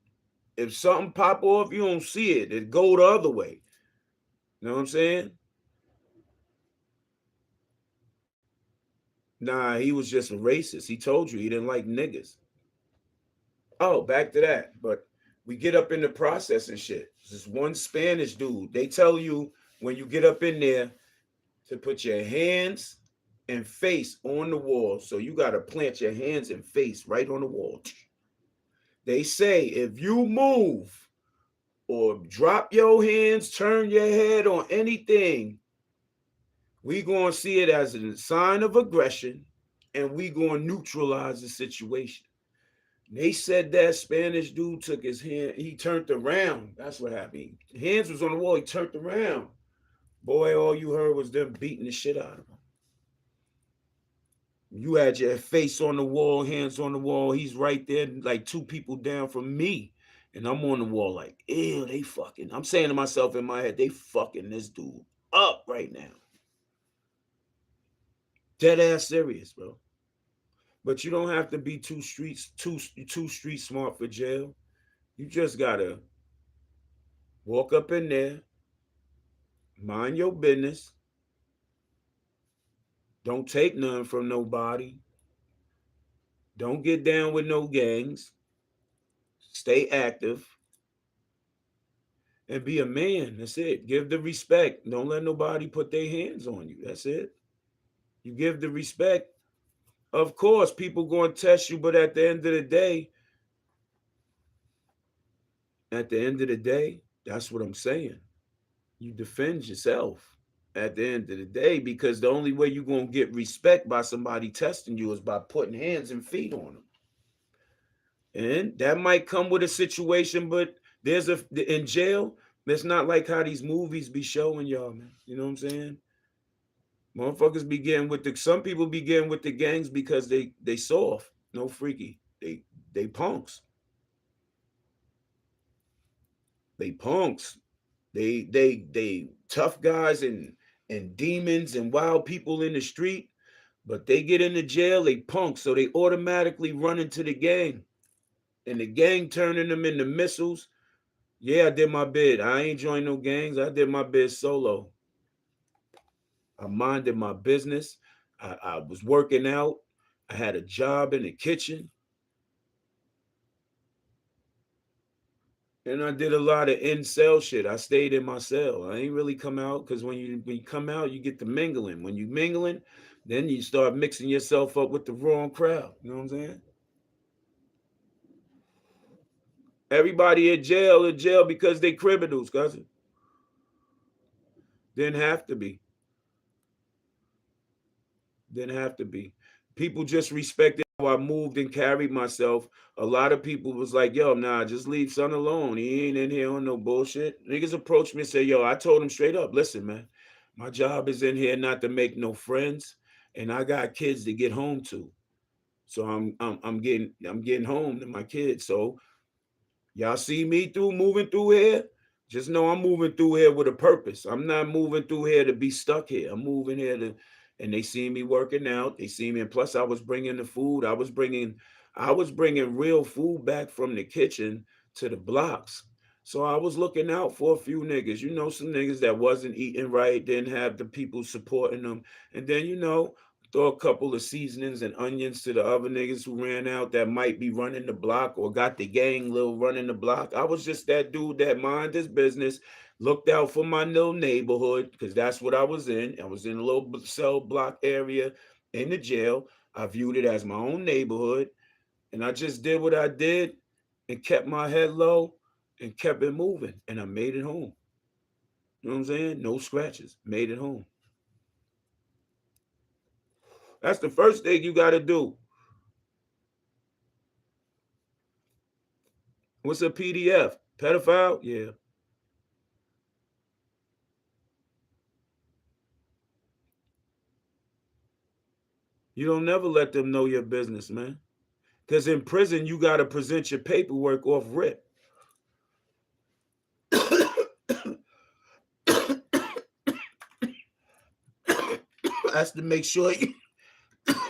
If something pop off, you don't see it. It go the other way. You know what I'm saying? Nah, he was just a racist. He told you he didn't like niggas. Oh, back to that. But we get up in the process and shit. This one Spanish dude. They tell you when you get up in there to put your hands and face on the wall. So you got to plant your hands and face right on the wall. They say if you move or drop your hands, turn your head on anything, we going to see it as a sign of aggression and we going to neutralize the situation. They said that Spanish dude took his hand, he turned around. That's what happened. Hands was on the wall, he turned around. Boy, all you heard was them beating the shit out of him. You had your face on the wall, hands on the wall. He's right there, like 2 people down from me. And I'm on the wall like, ew, they fucking. I'm saying to myself in my head, they fucking this dude up right now. Dead ass serious, bro. But you don't have to be too street smart for jail. You just gotta walk up in there, mind your business. Don't take none from nobody. Don't get down with no gangs. Stay active. And be a man. That's it. Give the respect. Don't let nobody put their hands on you. That's it. You give the respect. Of course, people going to test you, but at the end of the day, that's what I'm saying. You defend yourself at the end of the day, because the only way you're going to get respect by somebody testing you is by putting hands and feet on them. And that might come with a situation, but in jail, it's not like how these movies be showing y'all, man. You know what I'm saying? Motherfuckers be getting with some people be getting with the gangs because they soft, no freaky. They punks. They punks. They tough guys and demons and wild people in the street, But they get into jail, they punk, so they automatically run into the gang. And the gang turning them into missiles. Yeah, I did my bid. I ain't joined no gangs. I did my bid solo. I minded my business. I was working out. I had a job in the kitchen. And I did a lot of in-cell shit. I stayed in my cell. I ain't really come out because when you come out, you get to mingling. When you mingling, then you start mixing yourself up with the wrong crowd. You know what I'm saying? Everybody in jail because they criminals, cousin. Didn't have to be. Didn't have to be. People just respected how I moved and carried myself. A lot of people was like, yo, nah, just leave son alone. He ain't in here on no bullshit. Niggas approached me and said, yo, I told him straight up, listen, man, my job is in here not to make no friends, and I got kids to get home to. So I'm getting home to my kids. So y'all see me moving through here? Just know I'm moving through here with a purpose. I'm not moving through here to be stuck here. I'm moving here to, and they see me working out. They see me, and plus I was bringing the food. I was bringing real food back from the kitchen to the blocks. So I was looking out for a few niggas. You know, some niggas that wasn't eating right, didn't have the people supporting them, and then throw a couple of seasonings and onions to the other niggas who ran out that might be running the block or got the gang little running the block. I was just that dude that minded his business, looked out for my little neighborhood, because that's what I was in. I was in a little cell block area in the jail. I viewed it as my own neighborhood, and I just did what I did and kept my head low and kept it moving, and I made it home. You know what I'm saying? No scratches. Made it home. That's the first thing you got to do. What's a PDF? Pedophile? Yeah. You don't never let them know your business, man. Because in prison, you got to present your paperwork off rip. That's to make sure you,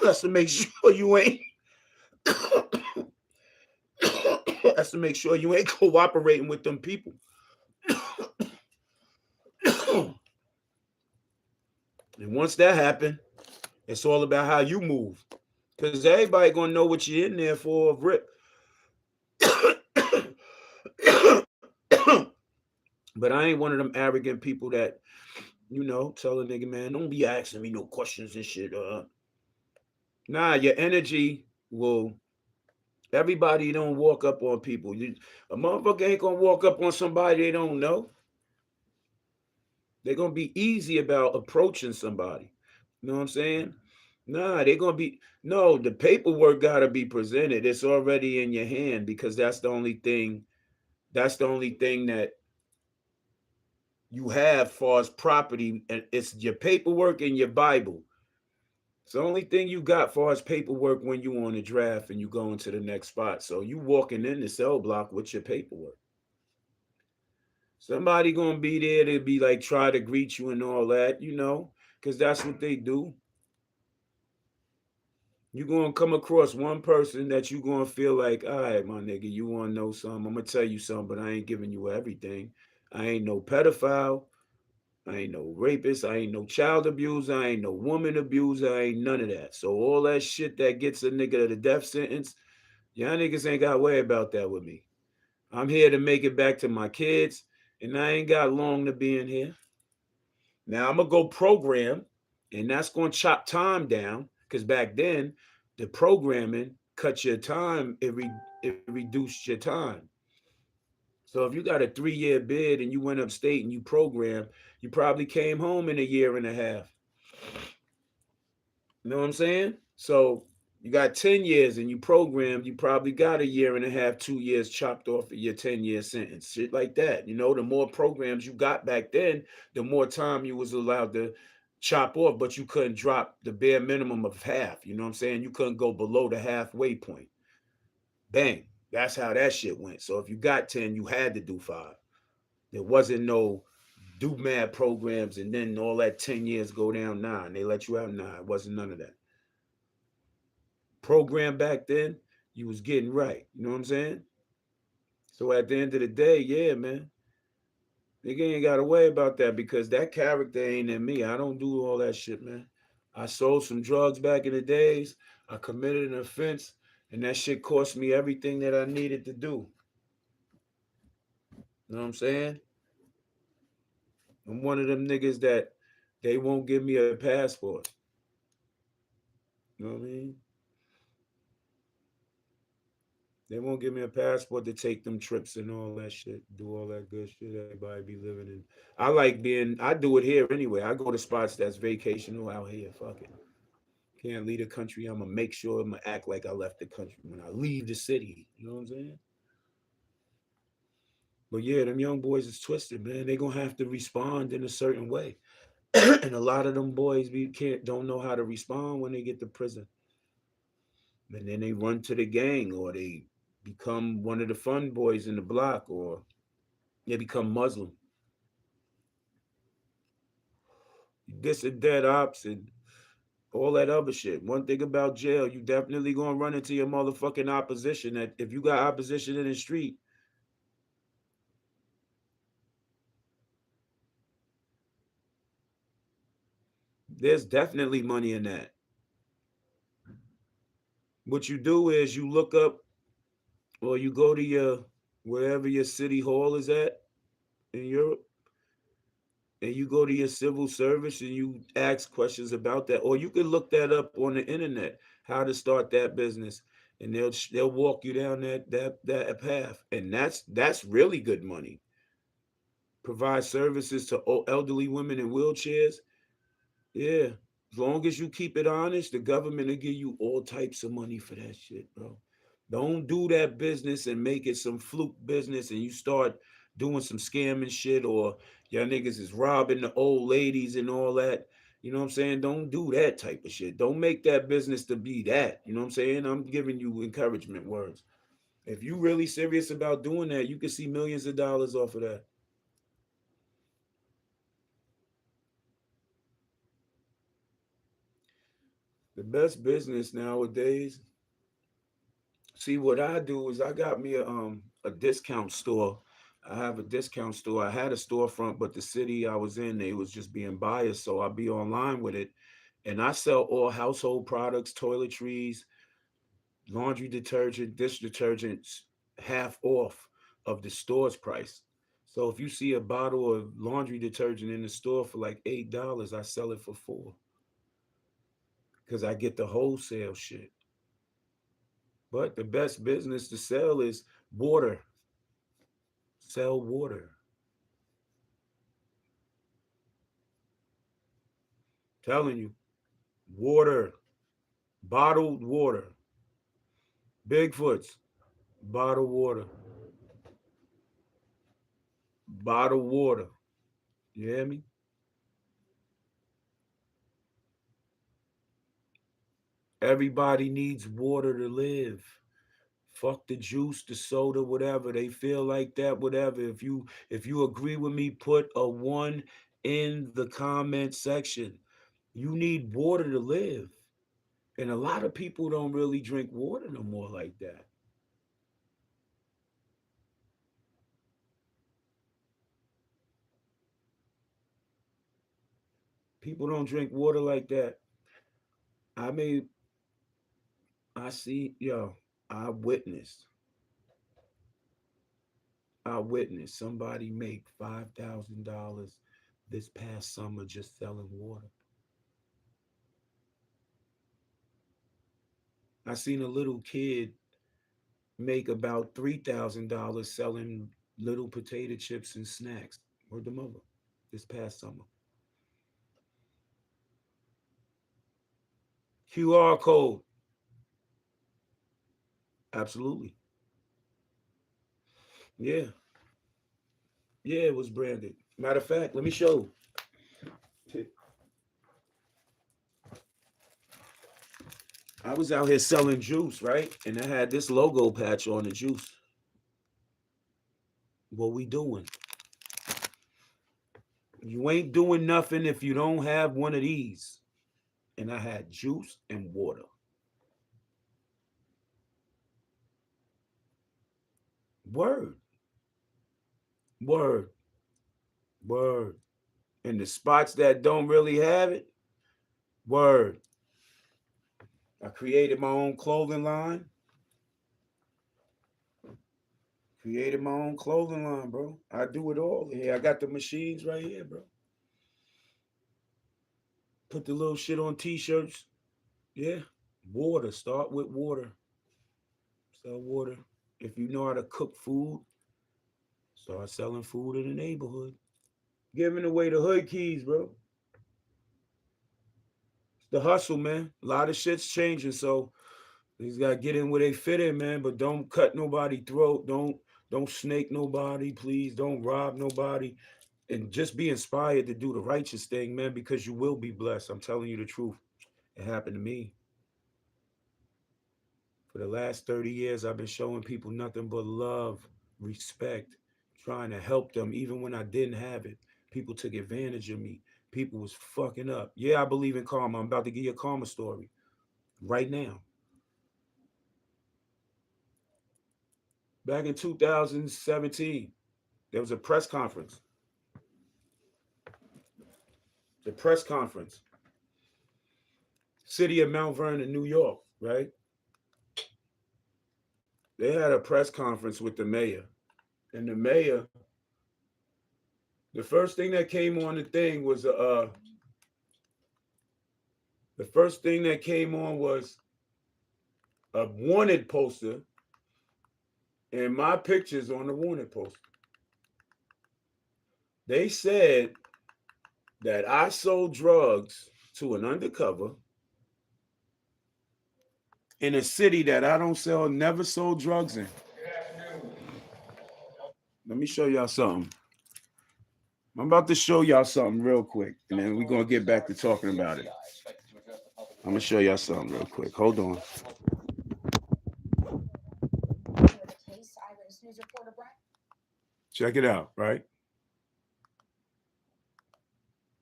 that's to make sure you ain't that's to make sure you ain't cooperating with them people. And once that happened, it's all about how you move. Because everybody gonna know what you're in there for of rip. But I ain't one of them arrogant people that, tell a nigga, man, don't be asking me no questions and shit. Nah, your energy will. Everybody don't walk up on people. A motherfucker ain't gonna walk up on somebody they don't know. They're gonna be easy about approaching somebody. You know what I'm saying? Nah, they're gonna be no. The paperwork gotta be presented. It's already in your hand because that's the only thing. That's the only thing that you have far as property, and it's your paperwork and your Bible. It's the only thing you got far as paperwork when you on the draft and you go into the next spot. So you walking in the cell block with your paperwork. Somebody gonna be there to be like try to greet you and all that, because that's what they do. You're gonna come across one person that you gonna feel like, all right, my nigga, you wanna know something? I'm gonna tell you something, but I ain't giving you everything. I ain't no pedophile. I ain't no rapist. I ain't no child abuser. I ain't no woman abuser. I ain't none of that. So all that shit that gets a nigga to the death sentence, y'all niggas ain't got to worry about that with me. I'm here to make it back to my kids, and I ain't got long to be in here. Now I'm gonna go program, and that's gonna chop time down, because back then the programming cut your time. It reduced your time. So if you got a 3-year bid and you went upstate and you programmed, you probably came home in a year and a half. You know what I'm saying? So you got 10 years and you programmed, you probably got a year and a half, 2 years chopped off of your 10-year sentence. Shit like that. The more programs you got back then, the more time you was allowed to chop off, but you couldn't drop the bare minimum of half. You know what I'm saying? You couldn't go below the halfway point. Bang. That's how that shit went. So if you got 10, you had to do 5. There wasn't no do mad programs and then all that 10 years go down 9. They let you out 9. It wasn't none of that. program back then, you was getting right. You know what I'm saying? So at the end of the day, yeah, man, nigga ain't got to worry about that because that character ain't in me. I don't do all that shit, man. I sold some drugs back in the days. I committed an offense, and that shit cost me everything that I needed to do. You know what I'm saying? I'm one of them niggas that they won't give me a passport. You know what I mean? They won't give me a passport to take them trips and all that shit, do all that good shit everybody be living in. I do it here anyway. I go to spots that's vacational out here. Fuck it. Can't leave the country. I'm going to make sure I'm going to act like I left the country when I leave the city. You know what I'm saying? But yeah, them young boys is twisted, man. They going to have to respond in a certain way. And a lot of them boys don't know how to respond when they get to prison. And then they run to the gang or they become one of the fun boys in the block or they become Muslim. This and that ops and all that other shit. One thing about jail, you definitely gonna run into your motherfucking opposition. That if you got opposition in the street, there's definitely money in that. What you do is you look up or you go to your wherever your city hall is at in Europe and you go to your civil service and you ask questions about that, or you can look that up on the internet, how to start that business, and they'll walk you down that path, and that's really good money. Provide services to elderly women in wheelchairs. Yeah, as long as you keep it honest, the government will give you all types of money for that shit, bro. Don't do that business and make it some fluke business and you start doing some scamming shit or y'all niggas is robbing the old ladies and all that. You know what I'm saying? Don't do that type of shit. Don't make that business to be that. You know what I'm saying? I'm giving you encouragement words. If you really serious about doing that, you can see millions of dollars off of that. The best business nowadays. See, what I do is I got me a discount store. I have a discount store. I had a storefront, but the city I was in, they was just being biased. So I'll be online with it. And I sell all household products, toiletries, laundry detergent, dish detergents, half off of the store's price. So if you see a bottle of laundry detergent in the store for like $8, I sell it for 4 because I get the wholesale shit. But the best business to sell is water. Sell water. Telling you, water, bottled water. Bigfoot's bottled water. Bottled water. You hear me? Everybody needs water to live. Fuck the juice, the soda, whatever. They feel like that, whatever. If you agree with me, put a 1 in the comment section. You need water to live. And a lot of people don't really drink water no more like that. People don't drink water like that. I mean, I see, yo, I witnessed, I witnessed somebody make $5,000 this past summer just selling water. I seen a little kid make about $3,000 selling little potato chips and snacks. Word the mother this past summer. QR code. Absolutely. Yeah. Yeah, it was branded. Matter of fact, let me show. I was out here selling juice, right? And I had this logo patch on the juice. What we doing? You ain't doing nothing if you don't have one of these. And I had juice and water. Word. Word. Word. And the spots that don't really have it, word. I created my own clothing line. Created my own clothing line, bro. I do it all here. I got the machines right here, bro. Put the little shit on t-shirts. Yeah. Water. Start with water. Sell water. If you know how to cook food, start selling food in the neighborhood. Giving away the hood keys, bro. It's the hustle, man. A lot of shit's changing, so these gotta get in where they fit in, man. But don't cut nobody throat. Don't snake nobody, please. Don't rob nobody. And just be inspired to do the righteous thing, man, because you will be blessed. I'm telling you the truth. It happened to me. For the last 30 years, I've been showing people nothing but love, respect, trying to help them even when I didn't have it. People took advantage of me. People was fucking up. Yeah, I believe in karma. I'm about to give you a karma story right now. Back in 2017, there was a press conference. The press conference. City of Mount Vernon, New York, right? They had a press conference with the mayor. And the mayor, the first thing that came on the thing was a wanted poster and my pictures on the wanted poster. They said that I sold drugs to an undercover in a city that I don't sell, never sold drugs in. Let me show y'all something. I'm about to show y'all something real quick, and then we're going to get back to talking about it. I'm going to show y'all something real quick. Hold on. Check it out, right?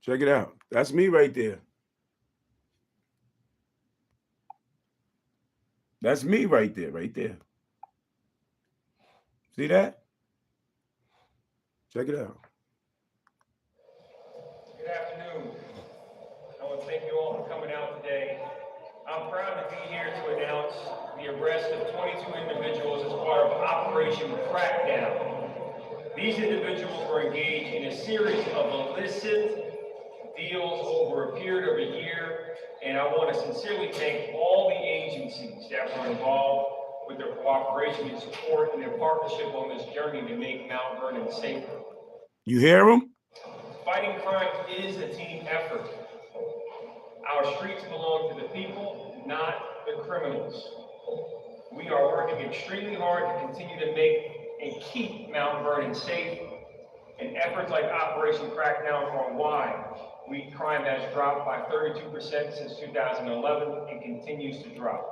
Check it out. That's me right there. That's me right there, right there. See that? Check it out. Good afternoon. I want to thank you all for coming out today. I'm proud to be here to announce the arrest of 22 individuals as part of Operation Crackdown. These individuals were engaged in a series of illicit deals over a period of a year, and I want to sincerely thank all the agencies that were involved with their cooperation and support and their partnership on this journey to make Mount Vernon safer. You hear them? Fighting crime is a team effort. Our streets belong to the people, not the criminals. We are working extremely hard to continue to make and keep Mount Vernon safe, and efforts like Operation Crackdown are why crime has dropped by 32% since 2011 and continues to drop.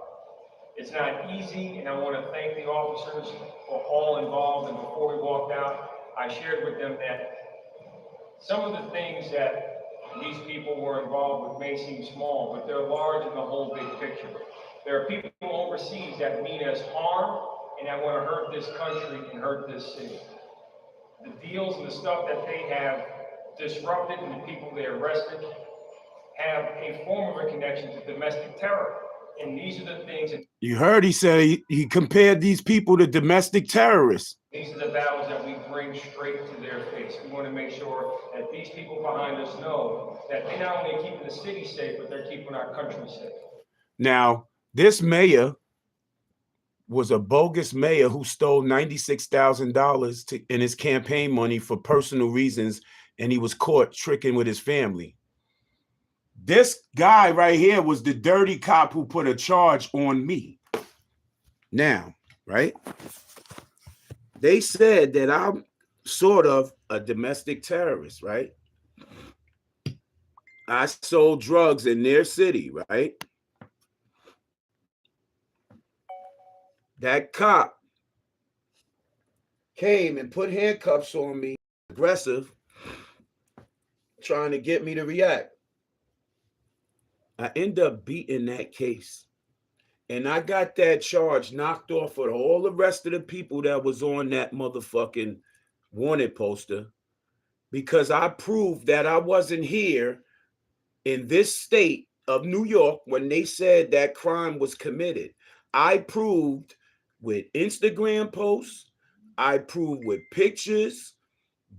It's not easy, and I want to thank the officers for all involved. And before we walked out, I shared with them that some of the things that these people were involved with may seem small, but they're large in the whole big picture. There are people overseas that mean us harm and that want to hurt this country and hurt this city. The deals and the stuff that they have disrupted and the people they arrested have a form of a connection to domestic terror. And these are the things that you heard he said he compared these people to domestic terrorists. These are the battles that we bring straight to their face. We want to make sure that these people behind us know that they're not only keeping the city safe, but they're keeping our country safe. Now, this mayor was a bogus mayor who stole $96,000 in his campaign money for personal reasons, and he was caught tricking with his family. This guy right here was the dirty cop who put a charge on me. Now, right? They said that I'm sort of a domestic terrorist, right? I sold drugs in their city, right? That cop came and put handcuffs on me, aggressive, trying to get me to react. I end up beating that case. And I got that charge knocked off of all the rest of the people that was on that motherfucking wanted poster because I proved that I wasn't here in this state of New York when they said that crime was committed. I proved with Instagram posts, I proved with pictures,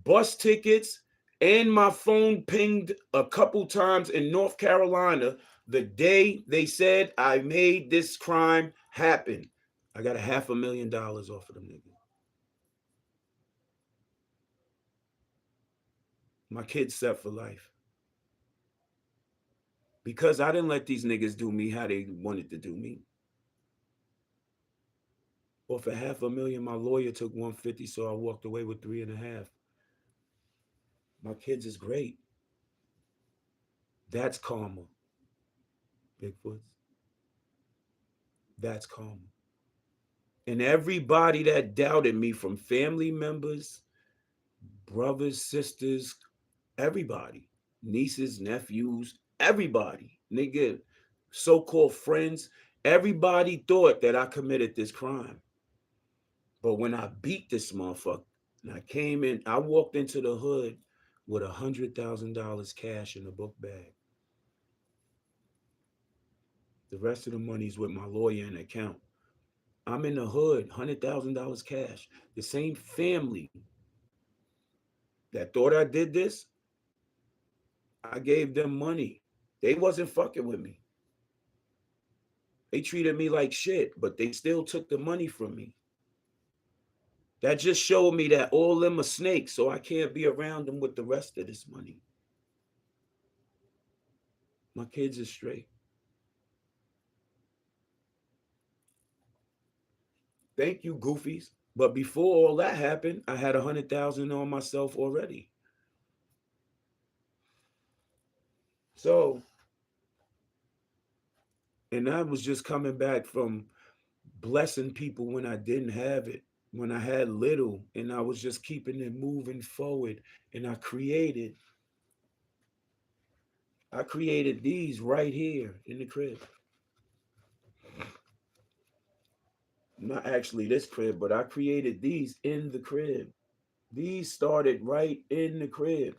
bus tickets, and my phone pinged a couple times in North Carolina the day they said I made this crime happen. I got $500,000 off of them niggas. My kid's set for life. Because I didn't let these niggas do me how they wanted to do me. Or for $500,000, my lawyer took 150, so I walked away with 3.5. My kids is great. That's karma. Bigfoots. That's karma. And everybody that doubted me, from family members, brothers, sisters, everybody, nieces, nephews, everybody, nigga, so-called friends, everybody thought that I committed this crime. But when I beat this motherfucker, and I came in, I walked into the hood with $100,000 cash in a book bag. The rest of the money's with my lawyer and account. I'm in the hood, $100,000 cash. The same family that thought I did this, I gave them money. They wasn't fucking with me. They treated me like shit, but they still took the money from me. That just showed me that all them are snakes, so I can't be around them with the rest of this money. My kids are straight. Thank you, goofies. But before all that happened, I had 100,000 on myself already. So, and I was just coming back from blessing people when I didn't have it, when I had little, and I was just keeping it moving forward. And I created these right here in the crib. Not actually this crib, but I created these in the crib. These started right in the crib.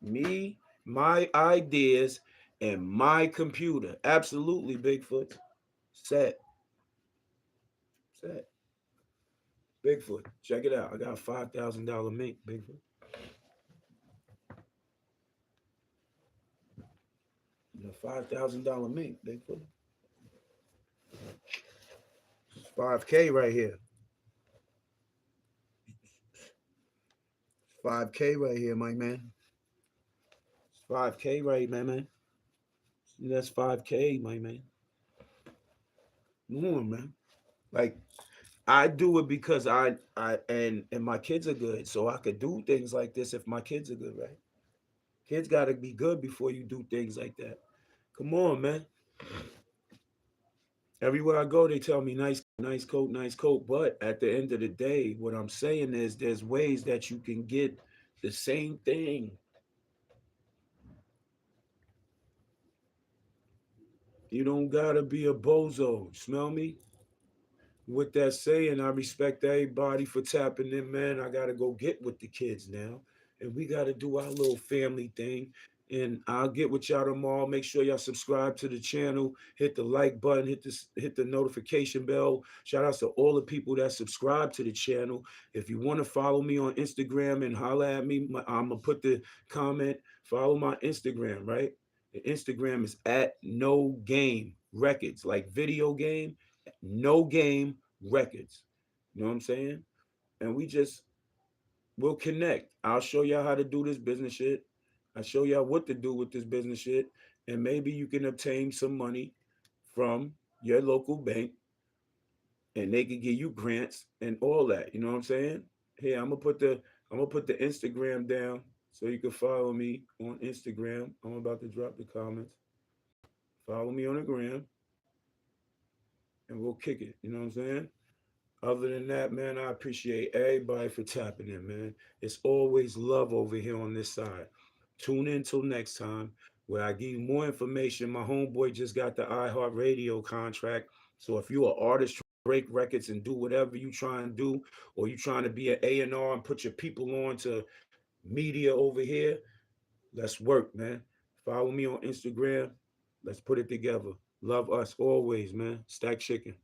Me, my ideas, and my computer. Absolutely, Bigfoot. Set. Bigfoot. Check it out. I got a $5,000 mink, Bigfoot. A $5,000 mink, Bigfoot. 5K right here. 5K right here, my man. 5K right, man. That's 5K, my man. Come on, man. Like, I do it because and my kids are good. So I could do things like this if my kids are good, right? Kids gotta be good before you do things like that. Come on, man. Everywhere I go, they tell me nice coat, nice coat. But at the end of the day, what I'm saying is there's ways that you can get the same thing. You don't gotta be a bozo. Smell me? With that saying, I respect everybody for tapping in, man. I gotta go get with the kids now. And we gotta do our little family thing. And I'll get with y'all tomorrow. Make sure y'all subscribe to the channel, hit the like button, hit the notification bell. Shout out to all the people that subscribe to the channel. If you want to follow me on Instagram and holler at me, I'm gonna put the comment. Follow my Instagram, right? The Instagram is at No Game Records, like video game. No Game Records. You know what I'm saying? And we'll connect. I'll show y'all how to do this business shit. I'll show y'all what to do with this business shit. And maybe you can obtain some money from your local bank and they can give you grants and all that. You know what I'm saying? Here, I'm gonna put the Instagram down so you can follow me on Instagram. I'm about to drop the comments. Follow me on the gram and we'll kick it. You know what I'm saying? Other than that, man, I appreciate everybody for tapping in, man. It's always love over here on this side. Tune in till next time where I give you more information. My homeboy just got the iHeartRadio contract. So if you're an artist, break records and do whatever you try and do, or you trying to be an A&R and put your people on to media over here, let's work, man. Follow me on Instagram. Let's put it together. Love us always, man. Stack Chicken.